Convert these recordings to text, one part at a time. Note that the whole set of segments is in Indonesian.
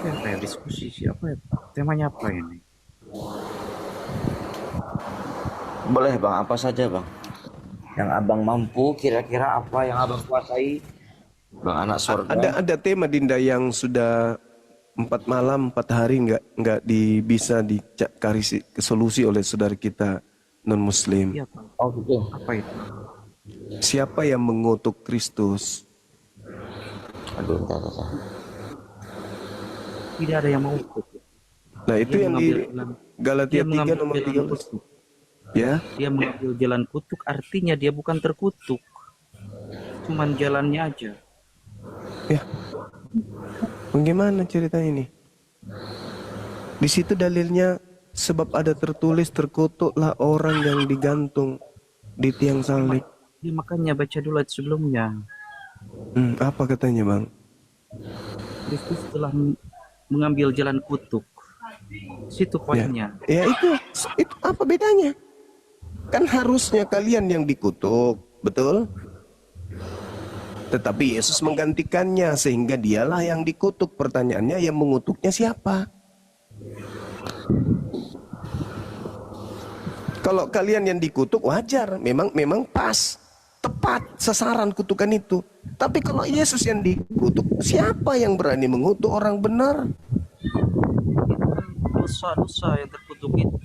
Siapa ya diskusi siapa ya? Temanya apa ini? Boleh bang, apa saja bang. Yang abang mampu, kira-kira apa yang abang kuasai. Bang anak Ada sorga. ada tema Dinda yang sudah 4 malam 4 hari nggak bisa dicari solusi oleh saudara kita non Muslim. Iya Pak. Oh gitu. Apa itu? Siapa yang mengutuk Kristus? Aduh, entah. Tidak ada yang mau ikut. Nah itu Dia yang mengambil di jalan. Dia Galatia 3 mengambil nomor jalan 13. kutuk. Ya, Dia mengambil jalan kutuk, artinya dia bukan terkutuk. Cuman jalannya aja. ya. Bagaimana ceritanya ini? Di situ dalilnya sebab ada tertulis terkutuklah orang yang digantung di tiang salib. Dia makanya baca dulu ayat sebelumnya. Apa katanya bang? Kristus telah mengambil jalan kutuk. Situ poinnya. Ya itu apa bedanya? Kan harusnya kalian yang dikutuk, betul? Tetapi Yesus menggantikannya sehingga dialah yang dikutuk. Pertanyaannya yang mengutuknya siapa? Kalau kalian yang dikutuk wajar, memang pas, tepat sasaran kutukan itu. Tapi kalau Yesus yang dikutuk, siapa yang berani mengutuk orang benar? Dosa-dosa yang terkutuk itu.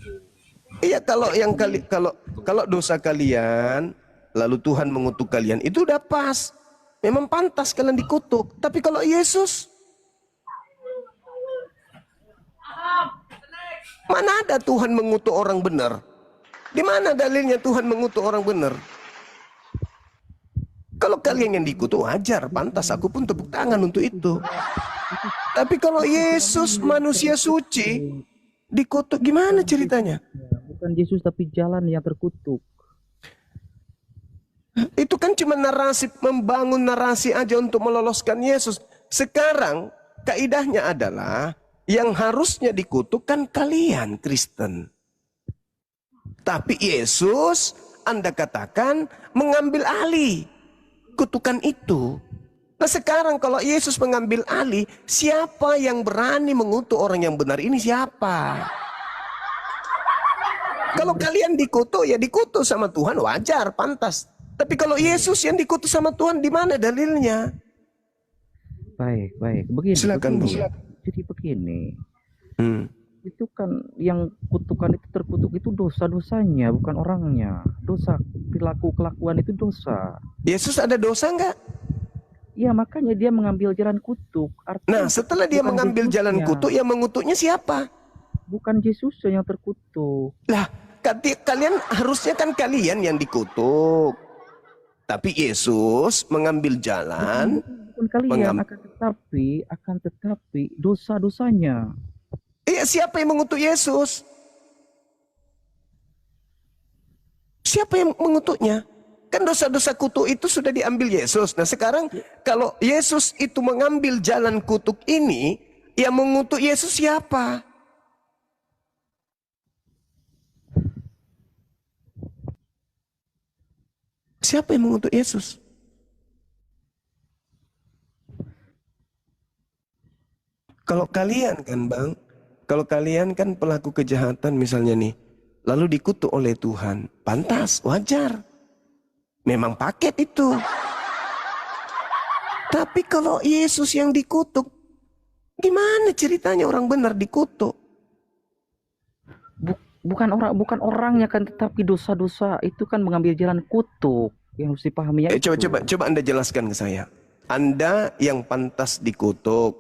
Iya, kalau dosa kalian lalu Tuhan mengutuk kalian itu udah pas. Memang pantas kalian dikutuk. Tapi kalau Yesus, mana ada Tuhan mengutuk orang benar? Di mana dalilnya Tuhan mengutuk orang benar? Kalau kalian yang dikutuk wajar, pantas, aku pun tepuk tangan untuk itu. Tapi kalau Yesus manusia suci dikutuk, gimana ceritanya? Bukan Yesus tapi jalan yang terkutuk. Itu kan cuma narasi, membangun narasi aja untuk meloloskan Yesus. Sekarang kaidahnya adalah yang harusnya dikutuk kan kalian Kristen. Tapi Yesus, Anda katakan, mengambil alih kutukan itu. Nah sekarang kalau Yesus mengambil alih, siapa yang berani mengutuk orang yang benar ini siapa? Kalau kalian dikutuk, ya dikutuk sama Tuhan, wajar, pantas. Tapi kalau Yesus yang dikutuk sama Tuhan, di mana dalilnya? Baik. Begini. Silakan, Bu. Jadi begini. Itu kan yang kutukan itu terkutuk itu dosa-dosanya, bukan orangnya. Dosa, perilaku kelakuan itu dosa. Yesus ada dosa nggak? Ya makanya dia mengambil jalan kutuk. Nah setelah dia mengambil jalan kutuk, yang mengutuknya siapa? Bukan Yesus yang terkutuk. Lah, kalian harusnya kan kalian yang dikutuk. Tapi Yesus mengambil jalan. Bukan kalian, akan tetapi dosa-dosanya. Siapa yang mengutuk Yesus? Siapa yang mengutuknya? Kan dosa-dosa kutuk itu sudah diambil Yesus. Nah sekarang kalau Yesus itu mengambil jalan kutuk ini, yang mengutuk Yesus siapa? Siapa yang mengutuk Yesus? Kalau kalian kan bang, kalau kalian kan pelaku kejahatan misalnya nih, lalu dikutuk oleh Tuhan, pantas, wajar. Memang paket itu. Tapi kalau Yesus yang dikutuk, gimana ceritanya orang benar dikutuk? Bukan orangnya kan, tetapi dosa-dosa itu kan mengambil jalan kutuk. Yang harus dipahami ya. Coba Anda jelaskan ke saya. Anda yang pantas dikutuk,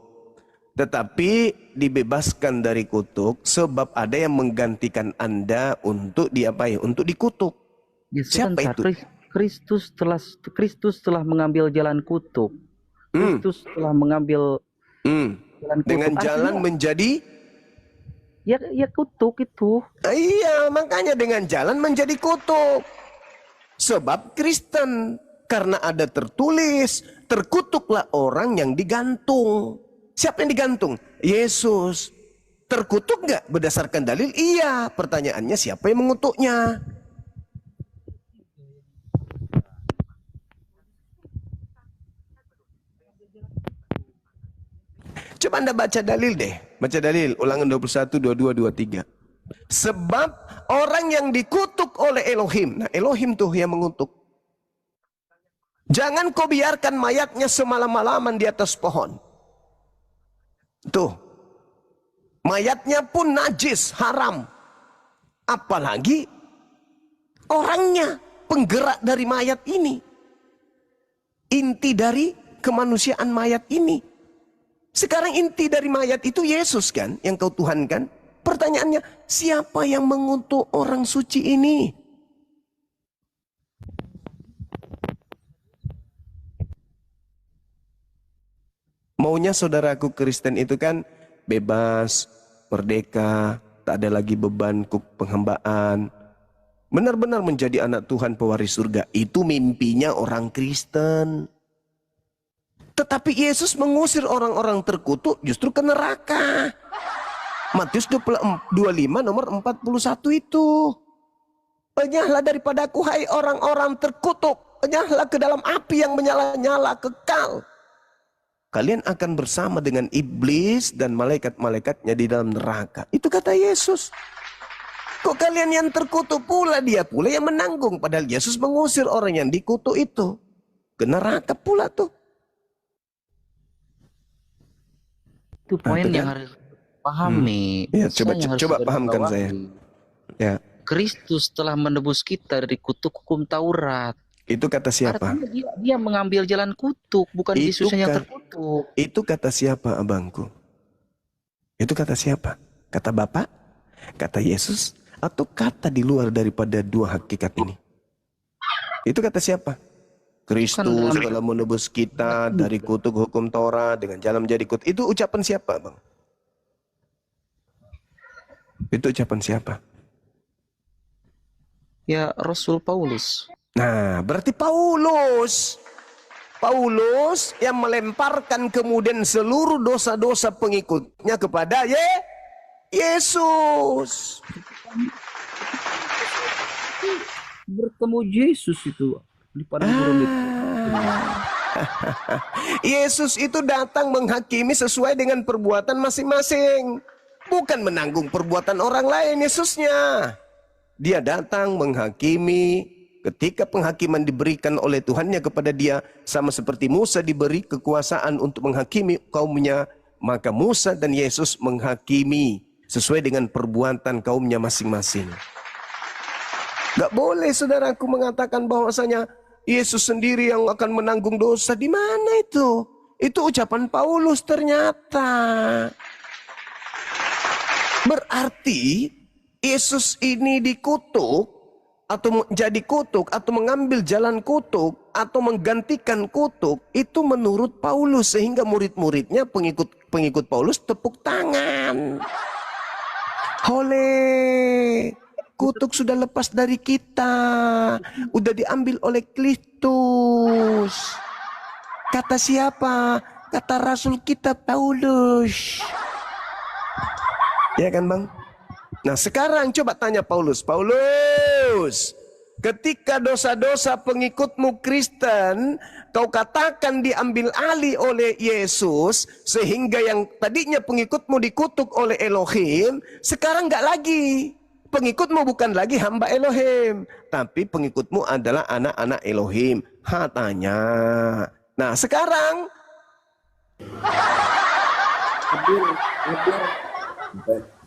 tetapi dibebaskan dari kutuk sebab ada yang menggantikan Anda untuk diapain? Untuk dikutuk. Siapa itu? Kristus telah mengambil jalan kutuk. Kristus telah mengambil jalan kutuk. Dengan jalan menjadi ya kutuk itu. Iya, makanya dengan jalan menjadi kutuk. Sebab Kristen, karena ada tertulis, terkutuklah orang yang digantung. Siapa yang digantung? Yesus. Terkutuk nggak berdasarkan dalil? Iya. Pertanyaannya siapa yang mengutuknya? Coba Anda baca dalil deh. Baca dalil, Ulangan 21, 22, 23. Sebab orang yang dikutuk oleh Elohim. Nah, Elohim tuh yang mengutuk. Jangan kau biarkan mayatnya semalam-malaman di atas pohon. Tuh. Mayatnya pun najis, haram. Apalagi orangnya, penggerak dari mayat ini. Inti dari kemanusiaan mayat ini. Sekarang inti dari mayat itu Yesus kan, yang kau tuhankan. Pertanyaannya, siapa yang mengutuk orang suci ini? Maunya saudaraku Kristen itu kan bebas, merdeka, tak ada lagi beban penghambaan. Benar-benar menjadi anak Tuhan pewaris surga. Itu mimpinya orang Kristen. Tetapi Yesus mengusir orang-orang terkutuk justru ke neraka. Matius 25 nomor 41 itu. Enyahlah daripadaku hai orang-orang terkutuk. Enyahlah ke dalam api yang menyala-nyala kekal. Kalian akan bersama dengan iblis dan malaikat-malaikatnya di dalam neraka. Itu kata Yesus. Kok kalian yang terkutuk pula, dia pula yang menanggung. Padahal Yesus mengusir orang yang dikutuk itu ke neraka pula tuh. Itu poin yang harus pahami. Ya, coba Yang harus coba digarisbawahi. pahamkan saya. Ya, Kristus telah menebus kita dari kutuk hukum Taurat. itu kata siapa? Artinya dia mengambil jalan kutuk, bukan Itu Yesus yang kan- terkutuk. Itu kata siapa, abangku? Itu kata siapa? Kata Bapa? Kata Yesus? Atau kata di luar daripada dua hakikat ini? Itu kata siapa? Kristus telah menebus kita dari kutuk hukum Taurat dengan jalan menjadi kutuk. Itu ucapan siapa, Bang? Itu ucapan siapa? Ya Rasul Paulus. Nah, berarti Paulus yang melemparkan kemudian seluruh dosa-dosa pengikutnya kepada Yesus. Bertemu Yesus itu di padang gurun itu. Yesus itu datang menghakimi sesuai dengan perbuatan masing-masing. Bukan menanggung perbuatan orang lain Yesusnya. Dia datang menghakimi. Ketika penghakiman diberikan oleh Tuhannya kepada dia, sama seperti Musa diberi kekuasaan untuk menghakimi kaumnya, maka Musa dan Yesus menghakimi sesuai dengan perbuatan kaumnya masing-masing. Gak boleh saudaraku mengatakan bahwasanya Yesus sendiri yang akan menanggung dosa. Di mana itu? Itu ucapan Paulus ternyata. Berarti Yesus ini dikutuk atau jadi kutuk atau mengambil jalan kutuk atau menggantikan kutuk itu menurut Paulus, sehingga murid-muridnya pengikut Paulus tepuk tangan. Hole, kutuk sudah lepas dari kita, udah diambil oleh Kristus. Kata siapa? Kata Rasul kita Paulus. Ya kan, Bang? Nah, sekarang coba tanya Paulus. Paulus, ketika dosa-dosa pengikutmu Kristen, kau katakan diambil alih oleh Yesus, sehingga yang tadinya pengikutmu dikutuk oleh Elohim, sekarang enggak lagi. Pengikutmu bukan lagi hamba Elohim, tapi pengikutmu adalah anak-anak Elohim. Tanya. Nah, sekarang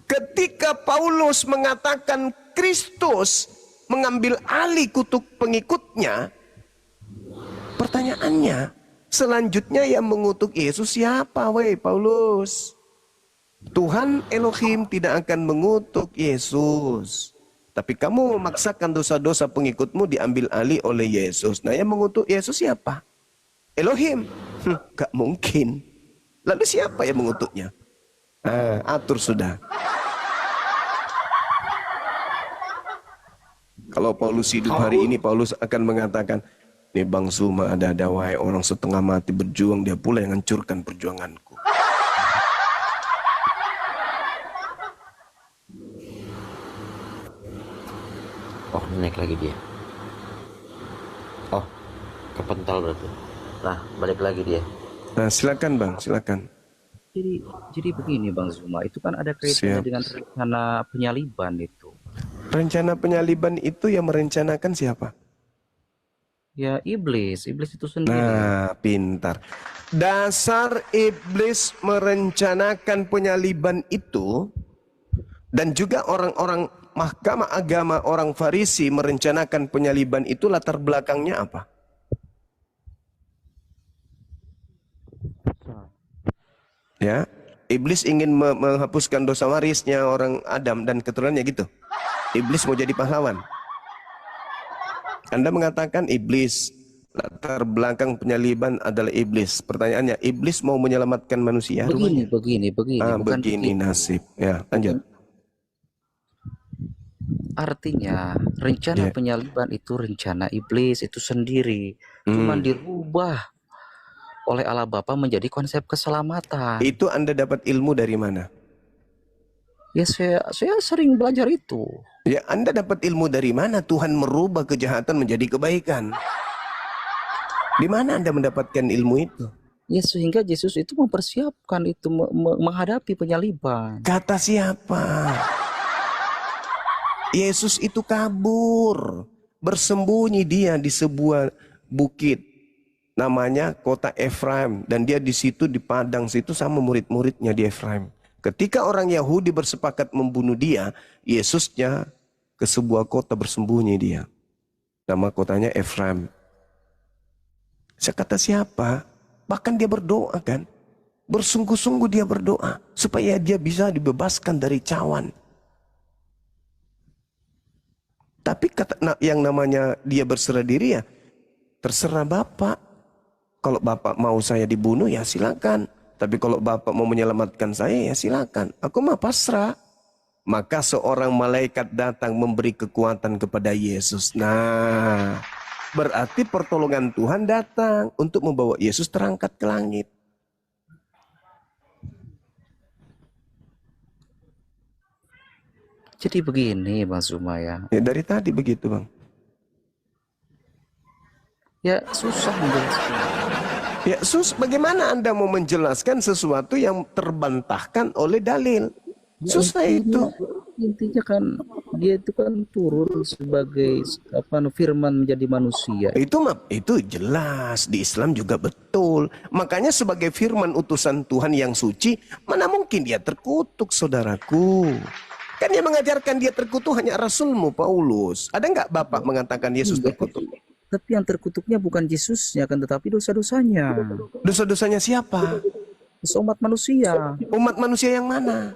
ketika Paulus mengatakan Kristus mengambil alih kutuk pengikutnya, pertanyaannya, selanjutnya yang mengutuk Yesus siapa, weh Paulus? Tuhan Elohim tidak akan mengutuk Yesus. Tapi kamu memaksakan dosa-dosa pengikutmu diambil alih oleh Yesus. Nah, yang mengutuk Yesus siapa? Elohim? Gak mungkin. Lalu siapa yang mengutuknya? Atur sudah. Kalau Paulus hidup hari ini, Paulus akan mengatakan, "Nih Bang Suma, ada wahai orang setengah mati berjuang, dia pula yang hancurkan perjuanganku." Oh, naik lagi dia. Oh, kepental berarti. Nah, balik lagi dia. Nah, silakan Bang, silakan. Jadi jadi begini Bang Zuma, itu kan ada kaitannya Siap. dengan rencana penyaliban itu. Rencana penyaliban itu yang merencanakan siapa? Ya iblis itu sendiri. Nah, pintar. Dasar iblis merencanakan penyaliban itu, dan juga orang-orang mahkamah agama, orang Farisi merencanakan penyaliban itu, latar belakangnya apa? Ya, iblis ingin menghapuskan dosa warisnya orang Adam dan keturunannya gitu. Iblis mau jadi pahlawan. Anda mengatakan iblis, latar belakang penyaliban adalah iblis. Pertanyaannya, iblis mau menyelamatkan manusia? Begini, Rupanya. begini, bukan Begini begitu. nasib. Ya, lanjut. Artinya rencana Ya. penyaliban itu rencana iblis itu sendiri, cuman dirubah oleh Allah Bapa menjadi konsep keselamatan. Itu Anda dapat ilmu dari mana? Ya saya sering belajar itu. Ya, Anda dapat ilmu dari mana Tuhan merubah kejahatan menjadi kebaikan? Di mana Anda mendapatkan ilmu itu? Ya sehingga Yesus itu mempersiapkan itu menghadapi penyaliban. Kata siapa? Yesus itu kabur, bersembunyi dia di sebuah bukit namanya kota Efraim, dan dia di situ di padang situ sama murid-muridnya di Efraim. Ketika orang Yahudi bersepakat membunuh dia, Yesusnya ke sebuah kota bersembunyi dia. Nama kotanya Efraim. Saya kata siapa? Bahkan dia berdoa kan. Bersungguh-sungguh dia berdoa supaya dia bisa dibebaskan dari cawan. Tapi yang namanya dia berserah diri, ya terserah Bapak. Kalau Bapak mau saya dibunuh ya silakan. Tapi kalau Bapak mau menyelamatkan saya ya silakan. Aku mah pasrah. Maka seorang malaikat datang memberi kekuatan kepada Yesus. Nah, berarti pertolongan Tuhan datang untuk membawa Yesus terangkat ke langit. Jadi begini Bang Zuma ya. Ya dari tadi begitu Bang. Ya susah menjelaskan. Ya bagaimana Anda mau menjelaskan sesuatu yang terbantahkan oleh dalil? Ya, Susah itu. Intinya kan dia itu kan turun sebagai firman menjadi manusia. Itu jelas di Islam juga betul. Makanya sebagai firman utusan Tuhan yang suci, mana mungkin dia terkutuk, saudaraku? Kan yang mengajarkan dia terkutuk hanya Rasulmu Paulus. Ada nggak Bapak mengatakan Yesus terkutuk? Tapi yang terkutuknya bukan Yesusnya kan, tetapi dosa-dosanya. Dosa-dosanya siapa? Umat manusia. Umat manusia yang mana?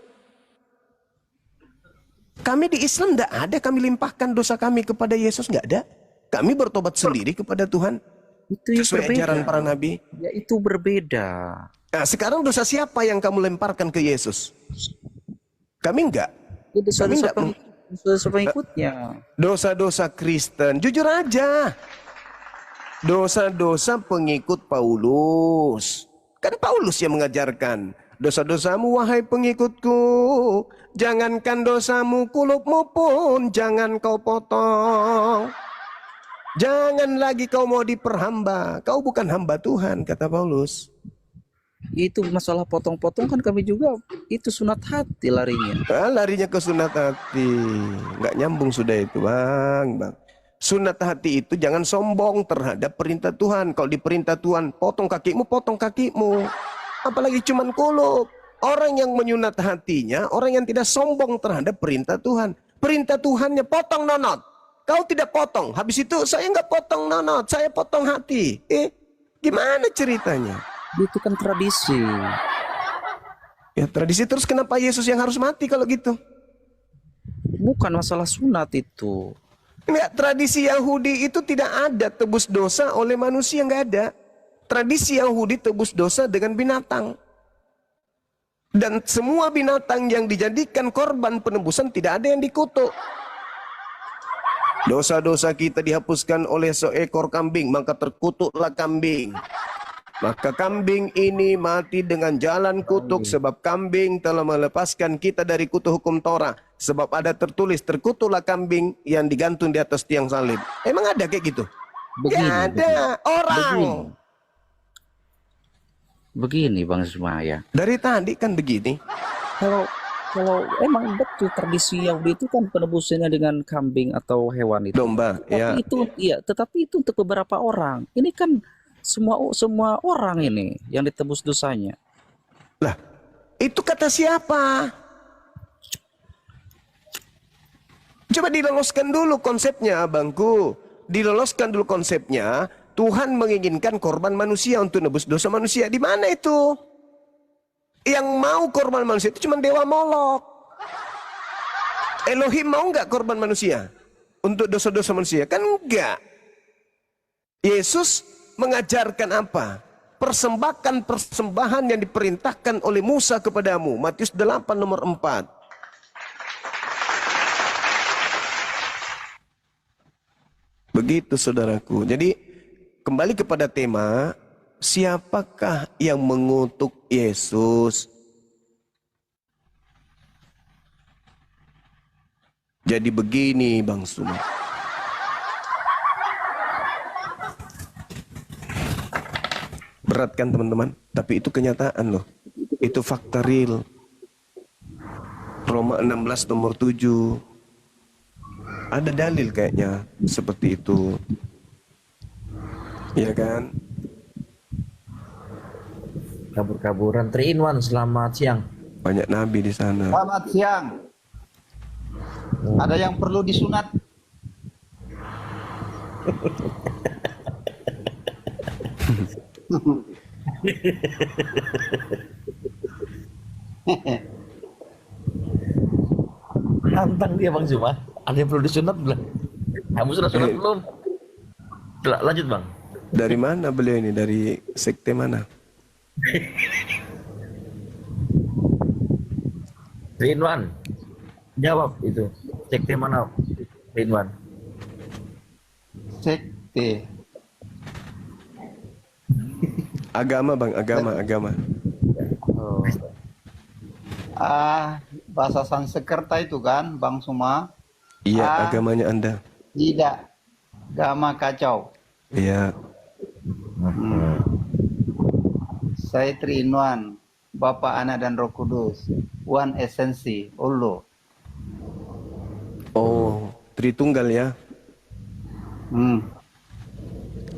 Kami di Islam tidak ada kami limpahkan dosa kami kepada Yesus, nggak ada. Kami bertobat sendiri kepada Tuhan. Itu sesuai berbeda. ajaran para nabi. Ya itu berbeda. Nah, sekarang dosa siapa yang kamu lemparkan ke Yesus? Kami enggak. Ya, dosa-dosa pengikutnya. Dosa-dosa Kristen, jujur aja. Dosa-dosa pengikut Paulus. Kan Paulus yang mengajarkan. Dosa-dosamu wahai pengikutku, jangankan dosamu, kulupmu pun jangan kau potong. Jangan lagi kau mau diperhamba. Kau bukan hamba Tuhan, kata Paulus. Itu masalah potong-potong kan kami juga itu sunat hati larinya. Larinya ke sunat hati. Nggak nyambung sudah itu bang. Sunat hati itu jangan sombong terhadap perintah Tuhan. Kalau di perintah Tuhan potong kakimu, potong kakimu. Apalagi cuman kulup. Orang yang menyunat hatinya, orang yang tidak sombong terhadap perintah Tuhan. Perintah Tuhannya potong nonot. Kau tidak potong. Habis itu saya nggak potong nonot, saya potong hati. Gimana ceritanya? Itu kan tradisi. Ya tradisi, terus kenapa Yesus yang harus mati kalau gitu? Bukan masalah sunat itu. Enggak, tradisi Yahudi itu tidak ada tebus dosa oleh manusia, nggak ada. Tradisi Yahudi tebus dosa dengan binatang. Dan semua binatang yang dijadikan korban penebusan tidak ada yang dikutuk. Dosa-dosa kita dihapuskan oleh seekor kambing, maka terkutuklah kambing. Maka kambing ini mati dengan jalan kutuk, sebab kambing telah melepaskan kita dari kutuk hukum Torah. Sebab ada tertulis, terkutuklah kambing yang digantung di atas tiang salib. Emang ada kayak gitu? Begini, Gak ada. Orang. Begini. begini Bang Ismaya. Dari tadi kan begini. Kalau kalau emang betul tradisi Yahudi itu kan penebusannya dengan kambing atau hewan itu. Domba, Tapi ya. itu iya, tetapi itu untuk beberapa orang. Ini kan semua orang ini yang ditebus dosanya. Lah, itu kata siapa? Coba diloloskan dulu konsepnya, abangku. Diloloskan dulu konsepnya. Tuhan menginginkan korban manusia untuk nebus dosa manusia. Di mana itu? Yang mau korban manusia itu cuma dewa Molok. Elohim mau nggak korban manusia untuk dosa-dosa manusia? Kan enggak. Yesus mengajarkan apa? Persembahkan persembahan yang diperintahkan oleh Musa kepadamu. Matius 8 nomor 4. Begitu saudaraku. Jadi kembali kepada tema, siapakah yang mengutuk Yesus? Jadi begini Bang Suma. Berat kan teman-teman? Tapi itu kenyataan loh. Itu fakta real. Roma 16 nomor 7. Ada dalil kayaknya seperti itu. Ya kan? Kabur-kaburan 3 in 1. Selamat siang. Banyak nabi di sana. Selamat siang. Ada yang perlu disunat? Tantang dia Bang Zuma. Ada yang perlu disunat belum? Kamu sudah sunat belum? Lanjut Bang. Dari mana beliau ini? Dari sekte mana? 3 in 1. Jawab itu. Sekte mana? 3 in 1. Sekte. Agama Bang, agama. Oh. Bahasa Sanskerta itu kan, Bang Suma? Iya, agamanya Anda. Tidak. Agama kacau. Iya. Saya 3 in 1. Bapa, Anak, dan Roh Kudus. One esensi. Allah. Oh, Tritunggal ya.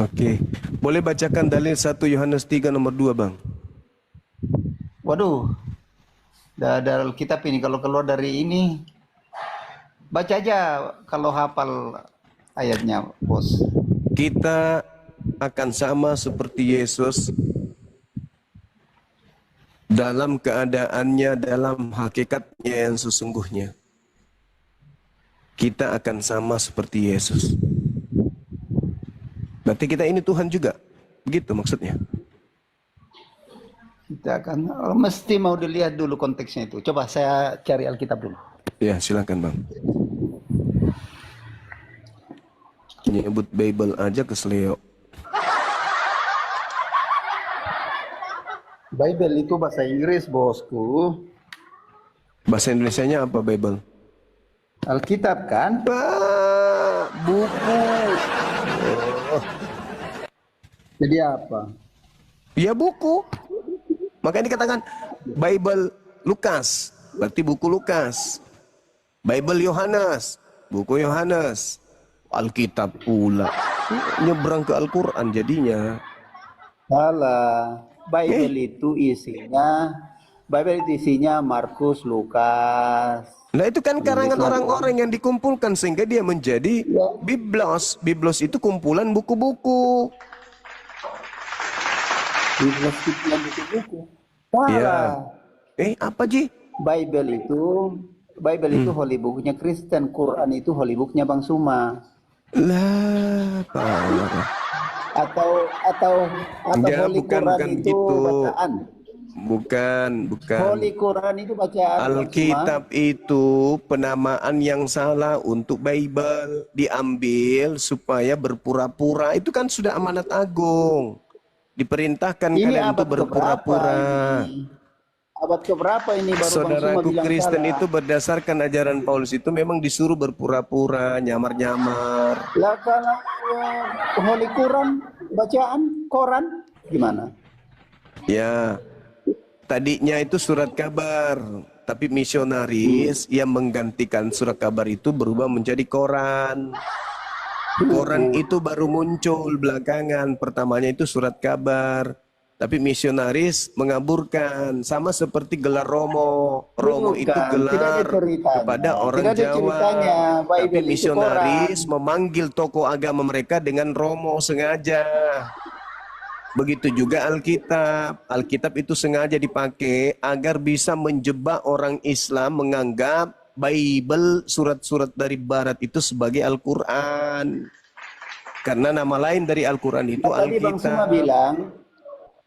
Oke. Boleh bacakan dalil 1 Yohanes 3 nomor 2 Bang? Waduh. Dari kitab ini kalau keluar dari ini, baca aja kalau hafal ayatnya, Bos. Kita akan sama seperti Yesus dalam keadaannya, dalam hakikatnya yang sesungguhnya. Kita akan sama seperti Yesus. Berarti kita ini Tuhan juga. Begitu maksudnya. Kita akan mesti mau dilihat dulu konteksnya itu. Coba saya cari Alkitab dulu. Ya, silakan Bang. Nyebut Bible aja kesleo. Bible itu bahasa Inggris, bosku. Bahasa Indonesianya apa Bible? Alkitab kan? Buku. Jadi apa? Ya buku. Makanya dikatakan Bible Lukas, berarti buku Lukas. Bible Yohanes, buku Yohanes. Alkitab pula. Nyebrang ke Al-Quran jadinya. Salah. Bible itu isinya Markus, Lukas. Nah itu kan karangan orang-orang yang dikumpulkan sehingga dia menjadi Biblos. Biblos itu kumpulan buku-buku. Biblos itu buku-buku. Iya. Apa Ji? Bible itu holy booknya Kristen, Quran itu holy booknya Bang Suma. Lah, parah. Atau Enggak, holy bukan Quran itu gitu. bacaan. Bukan. Holy Quran itu bacaan. Alkitab itu penamaan yang salah untuk Bible. Diambil supaya berpura-pura. Itu kan sudah amanat agung. Diperintahkan Ini kalian untuk abad berpura-pura. Abad keberapa ini baru Bang Suma Saudaraku bilang Kristen salah? itu berdasarkan ajaran Paulus itu memang disuruh berpura-pura, nyamar-nyamar. Lah kalau Holy Quran bacaan Quran gimana? Ya, tadinya itu surat kabar, tapi misionaris yang menggantikan surat kabar itu berubah menjadi koran. Koran itu baru muncul belakangan, pertamanya itu surat kabar. Tapi misionaris mengaburkan, sama seperti gelar Romo. Romo itu Bukan, tidak ada gelar ceritanya. kepada orang Tidak ada Jawa. ceritanya, Tapi Bible itu misionaris koran. memanggil tokoh agama mereka dengan Romo sengaja. Begitu juga Alkitab. Alkitab itu sengaja dipakai agar bisa menjebak orang Islam menganggap Bible, surat-surat dari Barat itu sebagai Al-Quran. Karena nama lain dari Al-Quran itu Nah, tadi Bang Suma Alkitab. bilang,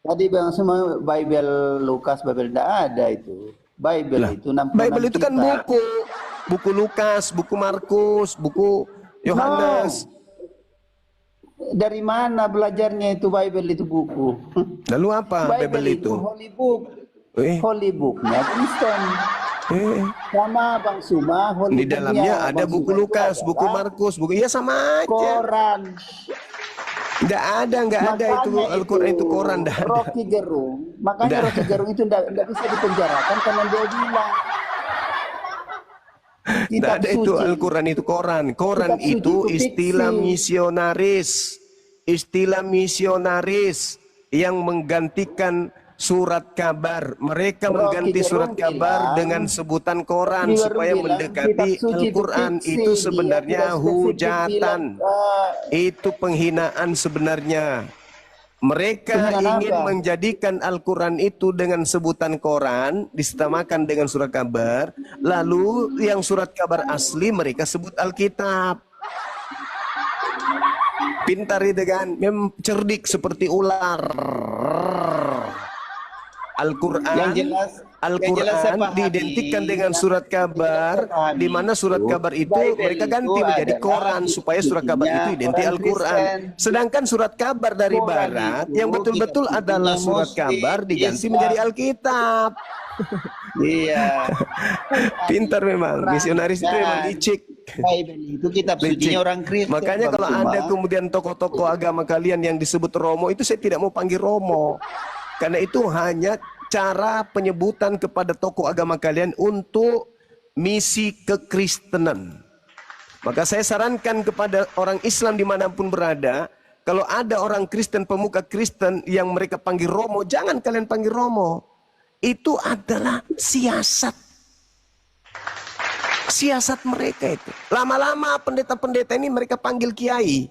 tadi Bang Suma Bible Lukas, Bible tidak ada itu. Bible Lah, itu 66 Bible itu kan kitab. buku. Buku Lukas, buku Markus, buku Yohanes. Dari mana belajarnya itu Bible itu buku? Lalu apa Bible itu? holy book. Eh, Holy booknya Kristen. eh. Sama Bang Suma, holy Di dalamnya booknya ada Bang buku Suma itu Lukas, buku adalah Markus, buku ya sama aja. Koran. Nggak ada itu Makanya Al-Quran itu Quran, nggak ada. Rocky Gerung, makanya Nggak. Rocky Gerung itu tidak bisa dipenjarakan karena dia bilang Nggak kitab ada itu suci. Al-Quran itu Quran. Quran Kitab suci itu itu istilah fiksi. misionaris. Istilah misionaris yang menggantikan surat kabar. Mereka Rocky mengganti Gerung surat kabar bilang, dengan sebutan Quran Rocky Gerung supaya bilang mendekati kitab suci itu Al-Quran. fiksi. Itu Dia sebenarnya tidak spesifik hujatan. bilang, Itu penghinaan sebenarnya. Mereka Penghinaan ingin apa? menjadikan Al-Quran itu dengan sebutan Quran, disamakan dengan surat kabar. Lalu yang surat kabar asli mereka sebut Alkitab. Pintar itu kan, memang cerdik seperti ular. Al-Quran, yang jelas saya pahami, diidentikan dengan surat kabar, pahami di mana surat itu, kabar itu Bible mereka itu ganti menjadi adalah Quran supaya surat kabar buktinya itu identik orang Al-Quran. Kristen. Sedangkan surat kabar dari Quran Barat itu yang betul-betul kitab adalah sucinya surat Muslim, kabar diganti Islam. menjadi Alkitab. Iya. Pintar memang, misionaris itu memang licik. Bible itu kitab Licik. sucinya orang Kristen. Makanya Bang kalau Suma. Anda kemudian tokoh-tokoh agama kalian yang disebut Romo itu saya tidak mau panggil Romo. Karena itu hanya cara penyebutan kepada tokoh agama kalian untuk misi kekristenan. Maka saya sarankan kepada orang Islam dimanapun berada, kalau ada orang Kristen, pemuka Kristen yang mereka panggil Romo, jangan kalian panggil Romo. Itu adalah siasat. Siasat mereka itu. Lama-lama pendeta-pendeta ini mereka panggil kiai.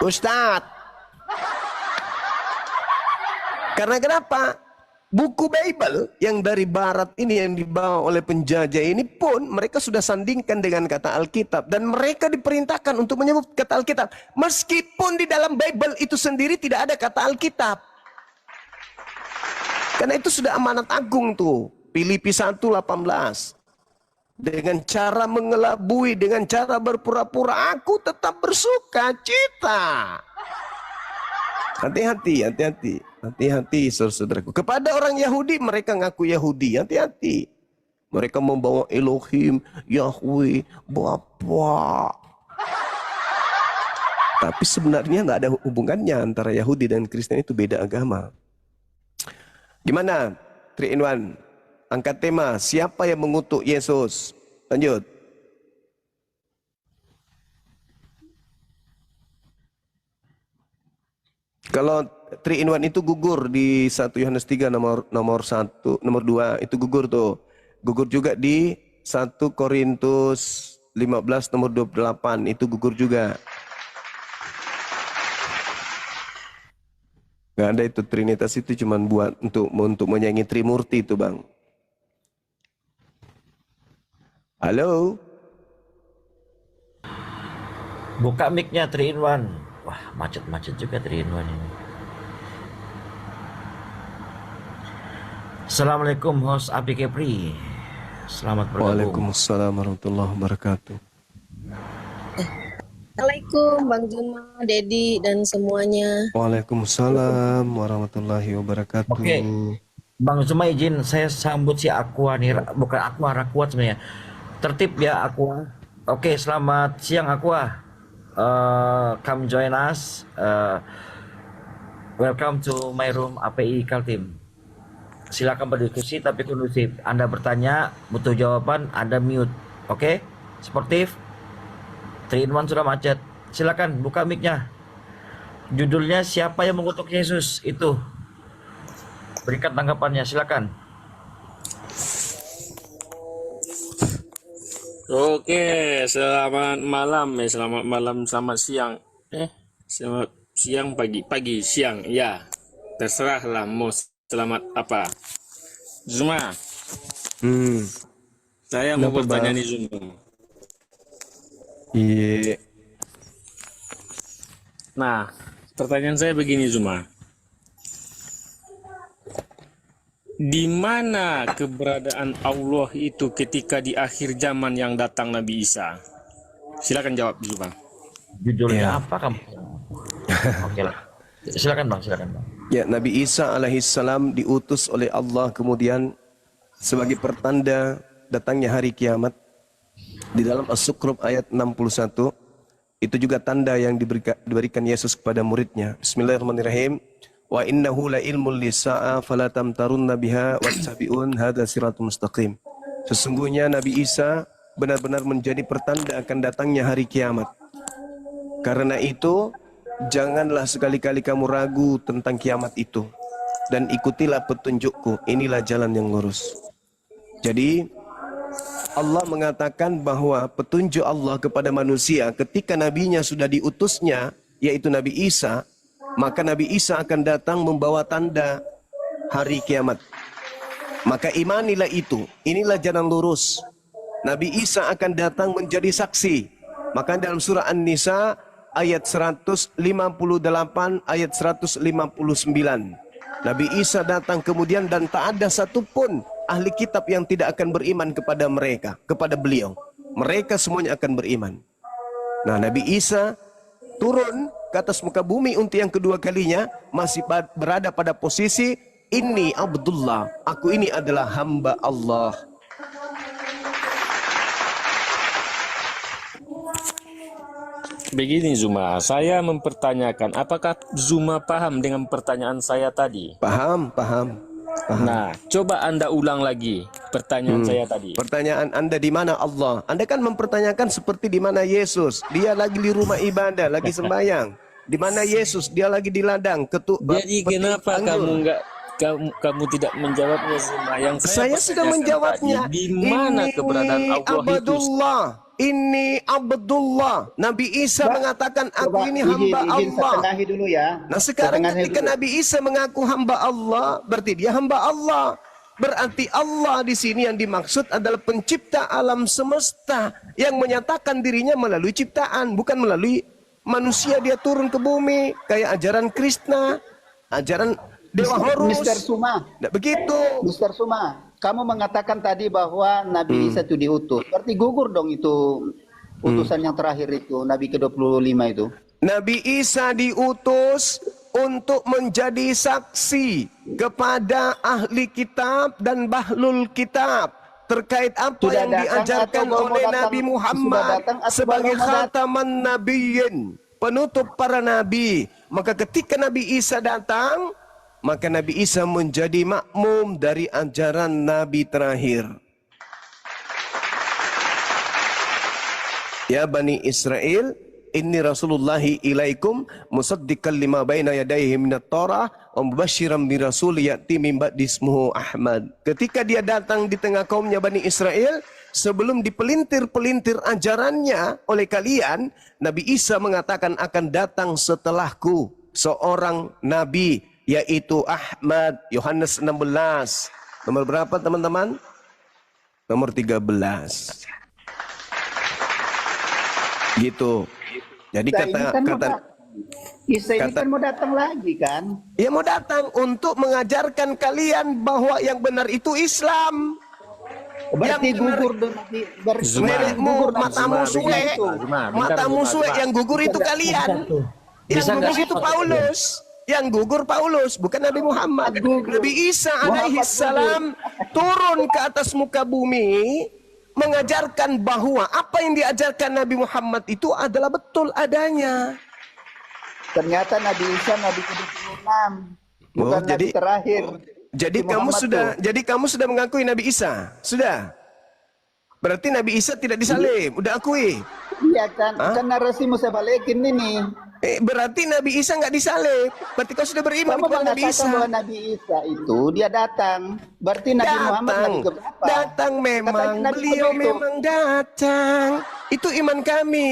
Ustadz. Karena kenapa? Buku Bible yang dari Barat ini yang dibawa oleh penjajah ini pun mereka sudah sandingkan dengan kata Alkitab. Dan mereka diperintahkan untuk menyebut kata Alkitab. Meskipun di dalam Bible itu sendiri tidak ada kata Alkitab. Karena itu sudah amanat agung tuh. Filipi 1:18. Dengan cara mengelabui, dengan cara berpura-pura, aku tetap bersuka cita. Hati-hati, hati-hati. Hati-hati saudara-saudaraku. Kepada orang Yahudi, mereka ngaku Yahudi. Hati-hati. Mereka membawa Elohim, Yahweh, Bapa. Tapi sebenarnya nggak ada hubungannya antara Yahudi dan Kristen, itu beda agama. Gimana? 3 in 1. Angkat tema, siapa yang mengutuk Yesus? Lanjut. Kalau 3 in 1 itu gugur di 1 Yohanes 3 nomor 1, nomor 2 itu gugur tuh. Gugur juga di 1 Korintus 15 nomor 28 itu gugur juga. Gak ada itu, Trinitas itu cuma buat untuk menyaingi Trimurti itu, Bang. Halo? Buka mic-nya 3 in 1. Wah, macet-macet juga 3 in 1 ini. Assalamualaikum host Abdi Kepri. Selamat bergabung. Waalaikumsalam warahmatullahi wabarakatuh. Assalamualaikum Bang Juma, Dedi dan semuanya. Waalaikumsalam warahmatullahi wabarakatuh. Oke. Bang Zuma izin saya sambut si Aqua nih, bukan Aqua, Rakuat sebenarnya. Tertib ya Aqua. Oke, selamat siang Aqua. Come join us. welcome to my room API Kaltim. Silakan berdiskusi tapi kondusif. Anda bertanya, butuh jawaban, Anda mute. Oke? Sportif. 3 in 1 sudah macet. Silakan buka mic-nya. Judulnya siapa yang mengutuk Yesus itu. Berikan tanggapannya, silakan. Oke, selamat malam, selamat malam, selamat siang, selamat siang, pagi, siang, ya, terserahlah mau selamat apa. Zuma, saya mau Kenapa, bertanya Bang? nih Zuma. Iya. Nah, pertanyaan saya begini Zuma. Di mana keberadaan Allah itu ketika di akhir zaman yang datang Nabi Isa? Silakan jawab Zuma. Judulnya Ya. apa kamu? Oke lah. Silakan Bang, silakan Bang. Ya, Nabi Isa alaihissalam diutus oleh Allah kemudian sebagai pertanda datangnya hari kiamat. Di dalam As-Sukrub ayat 61, itu juga tanda yang diberikan Yesus kepada muridnya. Bismillahirrahmanirrahim. Wa innahu la ilmul lisa'a fala tamtarunna biha wattabi'un hadza siratul mustaqim. Sesungguhnya Nabi Isa benar-benar menjadi pertanda akan datangnya hari kiamat. Karena itu, janganlah sekali-kali kamu ragu tentang kiamat itu dan ikutilah petunjukku. Inilah jalan yang lurus. Jadi Allah mengatakan bahwa petunjuk Allah kepada manusia ketika nabinya sudah diutusnya, yaitu Nabi Isa, maka Nabi Isa akan datang membawa tanda hari kiamat. Maka imanilah itu. Inilah jalan lurus. Nabi Isa akan datang menjadi saksi. Maka dalam surah An-Nisa ayat 158 ayat 159, Nabi Isa datang kemudian dan tak ada satupun ahli kitab yang tidak akan beriman kepada mereka, kepada beliau. Mereka semuanya akan beriman. Nah, Nabi Isa turun ke atas muka bumi untuk yang kedua kalinya, masih berada pada posisi ini Abdullah, aku ini adalah hamba Allah. Begini Zuma, saya mempertanyakan apakah Zuma paham dengan pertanyaan saya tadi? Paham, paham. Nah, coba Anda ulang lagi pertanyaan saya tadi. Pertanyaan Anda di mana Allah? Anda kan mempertanyakan seperti di mana Yesus. Dia lagi di rumah ibadah, lagi sembahyang. Di mana Yesus? Dia lagi di ladang. Jadi kenapa kamu tidak menjawabnya Zuma? Yang Saya sudah menjawabnya. Tadi, di mana keberadaan Allah itu? Abdullah. Ini Abdullah. Nabi Isa mengatakan aku ini hamba Allah. Tengahi dulu ya. Nah sekarang Tengahi ketika dulu. Nabi Isa mengaku hamba Allah, berarti dia hamba Allah. Berarti Allah di sini yang dimaksud adalah pencipta alam semesta yang menyatakan dirinya melalui ciptaan, bukan melalui manusia. Dia turun ke bumi kayak ajaran Krishna, ajaran Dewa Horus. Mr. Suma. Nah, begitu. Mr. Suma, kamu mengatakan tadi bahwa Nabi Isa itu diutus. Berarti gugur dong itu utusan yang terakhir itu, Nabi ke-25 itu. Nabi Isa diutus untuk menjadi saksi kepada ahli kitab dan bahlul kitab terkait apa Sudah yang datang diajarkan atau baru oleh datang? Nabi Sudah Muhammad datang atau sebagai baru mau datang? khataman nabiyyin, penutup para nabi. Maka ketika Nabi Isa datang, maka Nabi Isa menjadi makmum dari ajaran Nabi terakhir. Ya Bani Israel, inni Rasulullahi ilaikum musaddiqan lima baina yadayhi minat Torah wa mubasyiran bi rasul ya'ti min ba'di ismuhu Ahmad. Ketika dia datang di tengah kaumnya Bani Israel, sebelum dipelintir-pelintir ajarannya oleh kalian, Nabi Isa mengatakan akan datang setelahku seorang nabi, yaitu Ahmad. Yohanes 16. Nomor berapa teman-teman? Nomor 13. Gitu. Jadi Isa ini kan mau datang lagi kan? ya mau datang untuk mengajarkan kalian bahwa yang benar itu Islam. Berarti Yang benar- gugur dong nanti. Nenekmu, matamu suwe, matamu suwe, yang gugur itu kalian. Yang Bisa gugur nggak itu Paulus. Yang gugur Paulus, bukan Nabi Muhammad. Nabi Isa alaihi salam turun ke atas muka bumi mengajarkan bahwa apa yang diajarkan Nabi Muhammad itu adalah betul adanya. Ternyata Nabi Isa Nabi ke-26, bukan Nabi terakhir. Jadi Nabi kamu Muhammad sudah, tuh. jadi kamu sudah mengakui Nabi Isa, sudah. Berarti Nabi Isa tidak disalib, udah akui. Iya kan, kan narasimu saya balikin ini. Berarti Nabi Isa nggak disalib. Berarti kau sudah beriman Kamu kepada Nabi mengatakan Isa. bahwa Nabi Isa itu dia datang. Berarti Nabi Muhammad Nabi keberapa? Datang memang, Katanya Nabi beliau penutup. memang datang. Itu iman kami.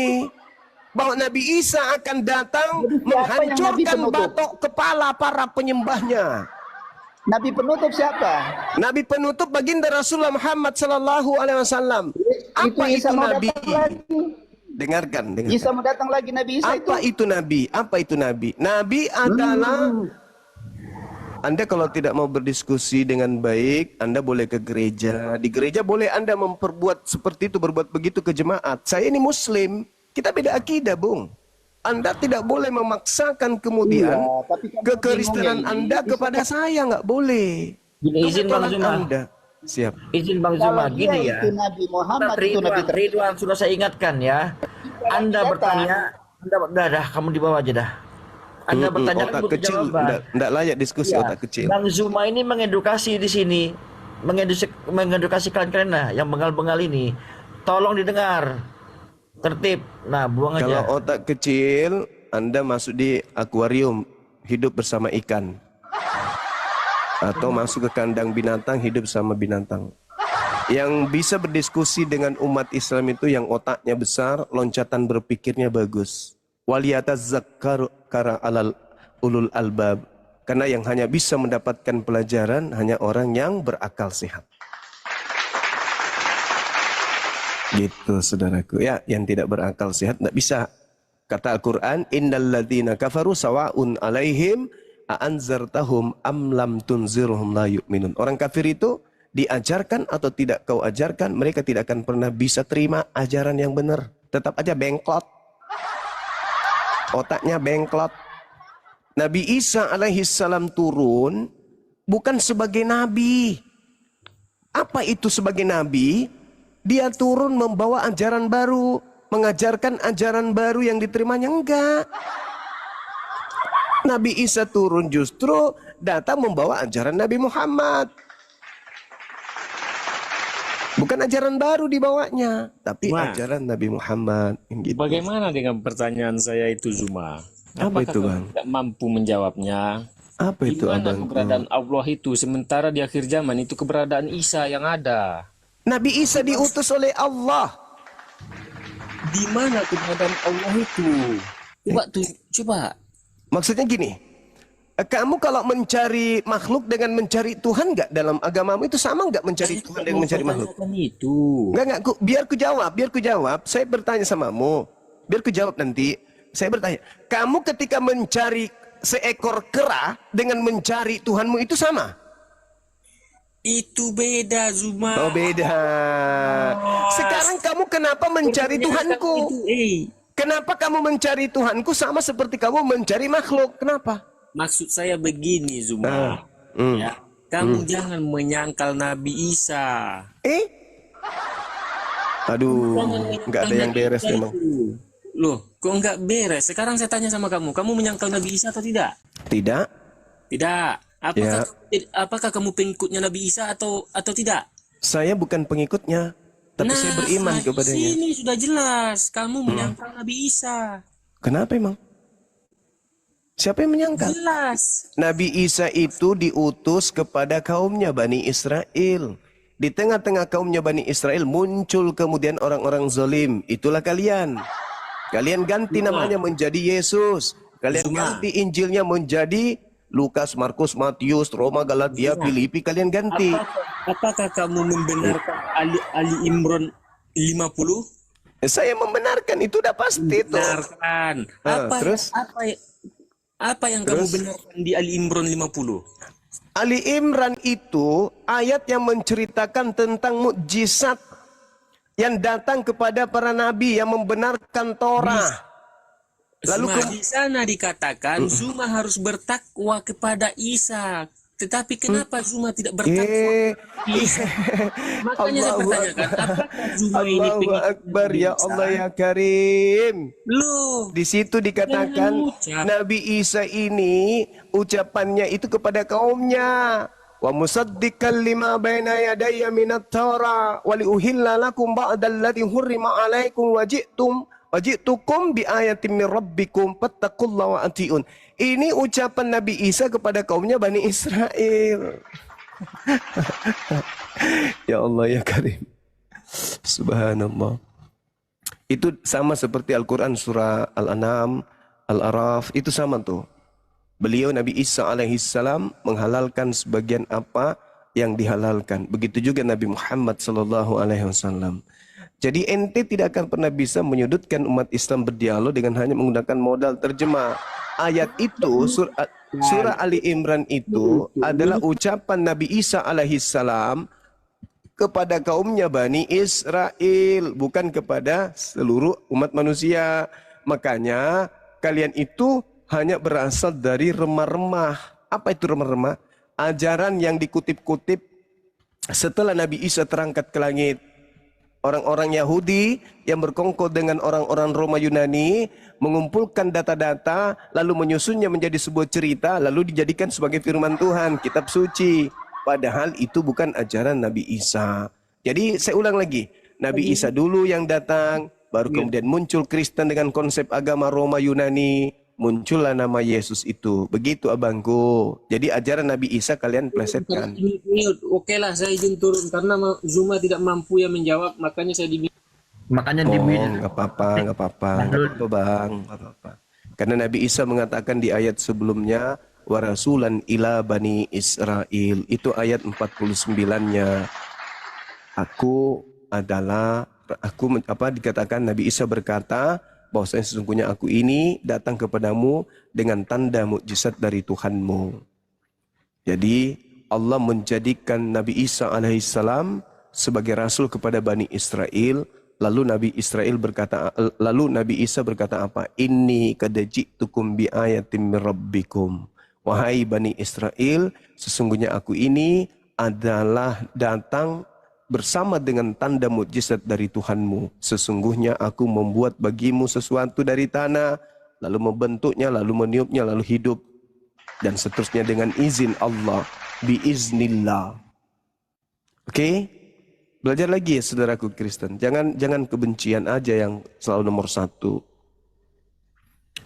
Bahwa Nabi Isa akan datang Jadi siapa yang Nabi menghancurkan penutup? batok kepala para penyembahnya. Nabi penutup siapa? Nabi penutup baginda Rasulullah Muhammad sallallahu alaihi wasallam. Apa itu Isa mau Nabi? datang lagi. Dengarkan. Isa mau datang lagi Nabi Isa Apa itu Nabi? Apa itu Nabi? Nabi adalah Anda kalau tidak mau berdiskusi dengan baik, Anda boleh ke gereja. Di gereja boleh Anda memperbuat seperti itu, berbuat begitu ke jemaat. Saya ini Muslim, kita beda akidah, Bung. Anda tidak boleh memaksakan kemudian Iya, tapi kan kekristenan bingungnya ini, Anda kepada saya, nggak boleh. Gini, izin Bang Kebetulan Zuma. Anda. Siap. Izin Bang Kalau Zuma, dia gini ya. itu Nabi Muhammad itu Nabi terakhir. Ridwan, sudah saya ingatkan ya. Anda bertanya, dah, kamu di bawah aja dah. Anda bertanya kan Otak butuh kecil, jawaban. nggak layak diskusi Ya, otak kecil. Bang Zuma ini mengedukasi di sini, mengedukasi kalian nah, yang bengal-bengal ini. Tolong didengar, tertib. Nah, buang aja. Kalau otak kecil, Anda masuk di akuarium, hidup bersama ikan. Atau masuk ke kandang binatang, hidup sama binatang. Yang bisa berdiskusi dengan umat Islam itu yang otaknya besar, loncatan berpikirnya bagus. Waliyatazakkaru kara alal ulul albab. Karena yang hanya bisa mendapatkan pelajaran hanya orang yang berakal sehat. Gitu saudaraku. Ya, yang tidak berakal sehat tidak bisa. Kata Al-Quran, innal ladzina kafaru sawa'un alaihim a'anzartahum am lam tunzirhum la yu'minun. Orang kafir itu diajarkan atau tidak kau ajarkan, mereka tidak akan pernah bisa terima ajaran yang benar. Tetap aja bengklot. Otaknya bengklot. Nabi Isa alaihi salam turun bukan sebagai nabi. Apa itu sebagai nabi? Dia turun membawa ajaran baru, mengajarkan ajaran baru yang diterimanya. Enggak. Nabi Isa turun justru datang membawa ajaran Nabi Muhammad. Bukan ajaran baru dibawanya, tapi Wah. ajaran Nabi Muhammad. Gitu. Bagaimana dengan pertanyaan saya itu, Zuma? Apa itu, kau Bang? tidak mampu menjawabnya? Apa Di itu, mana Abang? keberadaan Allah itu, sementara di akhir zaman itu keberadaan Isa yang ada? Nabi Isa diutus oleh Allah. Di mana keberadaan Allah itu? Coba tuh, coba. Maksudnya gini, kamu kalau mencari makhluk dengan mencari Tuhan nggak dalam agamamu itu sama nggak mencari Tuhan dengan mencari makhluk? Itu. Enggak, biar ku jawab. Saya bertanya samamu. Biar ku jawab nanti. Saya bertanya, kamu ketika mencari seekor kera dengan mencari Tuhanmu itu sama? Itu beda, Zuma. Oh, beda. Sekarang kamu kenapa mencari Tuhanku? Kenapa kamu mencari Tuhanku sama seperti kamu mencari makhluk? Kenapa? Maksud saya begini, Zuma. Ya, kamu jangan menyangkal Nabi Isa. Aduh, nggak ada yang beres memang. Loh, kok nggak beres? Sekarang saya tanya sama kamu, kamu menyangkal Nabi Isa atau tidak? Tidak. Tidak. Apakah kamu pengikutnya Nabi Isa atau tidak? Saya bukan pengikutnya, tapi saya beriman kepadanya. Ini sudah jelas, kamu menyangkal Nabi Isa. Kenapa emang? Siapa yang menyangkal? Jelas. Nabi Isa itu diutus kepada kaumnya Bani Israel. Di tengah-tengah kaumnya Bani Israel muncul kemudian orang-orang zalim. Itulah kalian. Kalian ganti namanya menjadi Yesus. Kalian ganti Injilnya menjadi Lukas, Markus, Matius, Roma, Galatia, Filipi. Kalian ganti. Apakah kamu membenarkan Ali Imran 50? Saya membenarkan, itu udah pasti tuh. Benarkan. Apa yang kamu benarkan di Ali Imran 50? Ali Imran itu ayat yang menceritakan tentang mukjizat yang datang kepada para nabi yang membenarkan Torah. Lalu di sana dikatakan Zuma harus bertakwa kepada Isa. Tetapi kenapa Zuma tidak bertanya? Eh, Makanya saya Allahu pertanyakan, apakah Zuma ini Allahu pengikut Akbar, Nabi ya Isa? Allah ya Karim. Loh, Di situ dikatakan jangan ucap. Nabi Isa ini ucapannya itu kepada kaumnya. Wa musaddiqan lima baina yadayya minat Taurah wa liuhilla lakum ba'dal ladzi hurrima 'alaikum wajitukum bi ayatin min rabbikum fattaqullaha wa atiun. Ini ucapan Nabi Isa kepada kaumnya Bani Israel. Ya Allah ya Karim. Subhanallah. Itu sama seperti Al-Quran surah Al-An'am, Al-Araf, itu sama tuh. Beliau Nabi Isa alaihissalam menghalalkan sebagian apa yang dihalalkan. Begitu juga Nabi Muhammad sallallahu alaihi wasallam. Jadi ente tidak akan pernah bisa menyudutkan umat Islam berdialog dengan hanya menggunakan modal terjemah. Ayat itu, surah Ali Imran itu adalah ucapan Nabi Isa alaihissalam kepada kaumnya Bani Israel, bukan kepada seluruh umat manusia. Makanya kalian itu hanya berasal dari remah-remah. Apa itu remah-remah? Ajaran yang dikutip-kutip setelah Nabi Isa terangkat ke langit. Orang-orang Yahudi yang berkongkol dengan orang-orang Roma Yunani mengumpulkan data-data lalu menyusunnya menjadi sebuah cerita lalu dijadikan sebagai firman Tuhan, kitab suci. Padahal itu bukan ajaran Nabi Isa. Jadi saya ulang lagi, Nabi Isa dulu yang datang, baru kemudian muncul Kristen dengan konsep agama Roma Yunani, muncullah nama Yesus itu. Begitu abangku. Jadi ajaran Nabi Isa kalian plesetkan. Oke lah, saya izin turun karena Zuma tidak mampu yang menjawab, makanya saya diminta. Makanya Oh, di nggak apa-apa, nggak apa-apa, nggak apa-apa bang, nggak apa-apa. Karena Nabi Isa mengatakan di ayat sebelumnya, wa rasulan ila bani Israel. Itu ayat 49-nya. Dikatakan Nabi Isa berkata, bahwasanya sesungguhnya aku ini datang kepadamu dengan tanda mukjizat dari Tuhanmu. Jadi Allah menjadikan Nabi Isa alaihissalam sebagai rasul kepada Bani Israel. Lalu Nabi Isa berkata apa? Inni qad ji'tukum bi ayatin min rabbikum. Wahai Bani Israel, sesungguhnya aku ini adalah datang bersama dengan tanda mukjizat dari Tuhanmu. Sesungguhnya aku membuat bagimu sesuatu dari tanah, lalu membentuknya, lalu meniupnya, lalu hidup. Dan seterusnya dengan izin Allah. Biiznillah. Oke? Belajar lagi ya saudaraku Kristen. Jangan kebencian aja yang selalu nomor satu.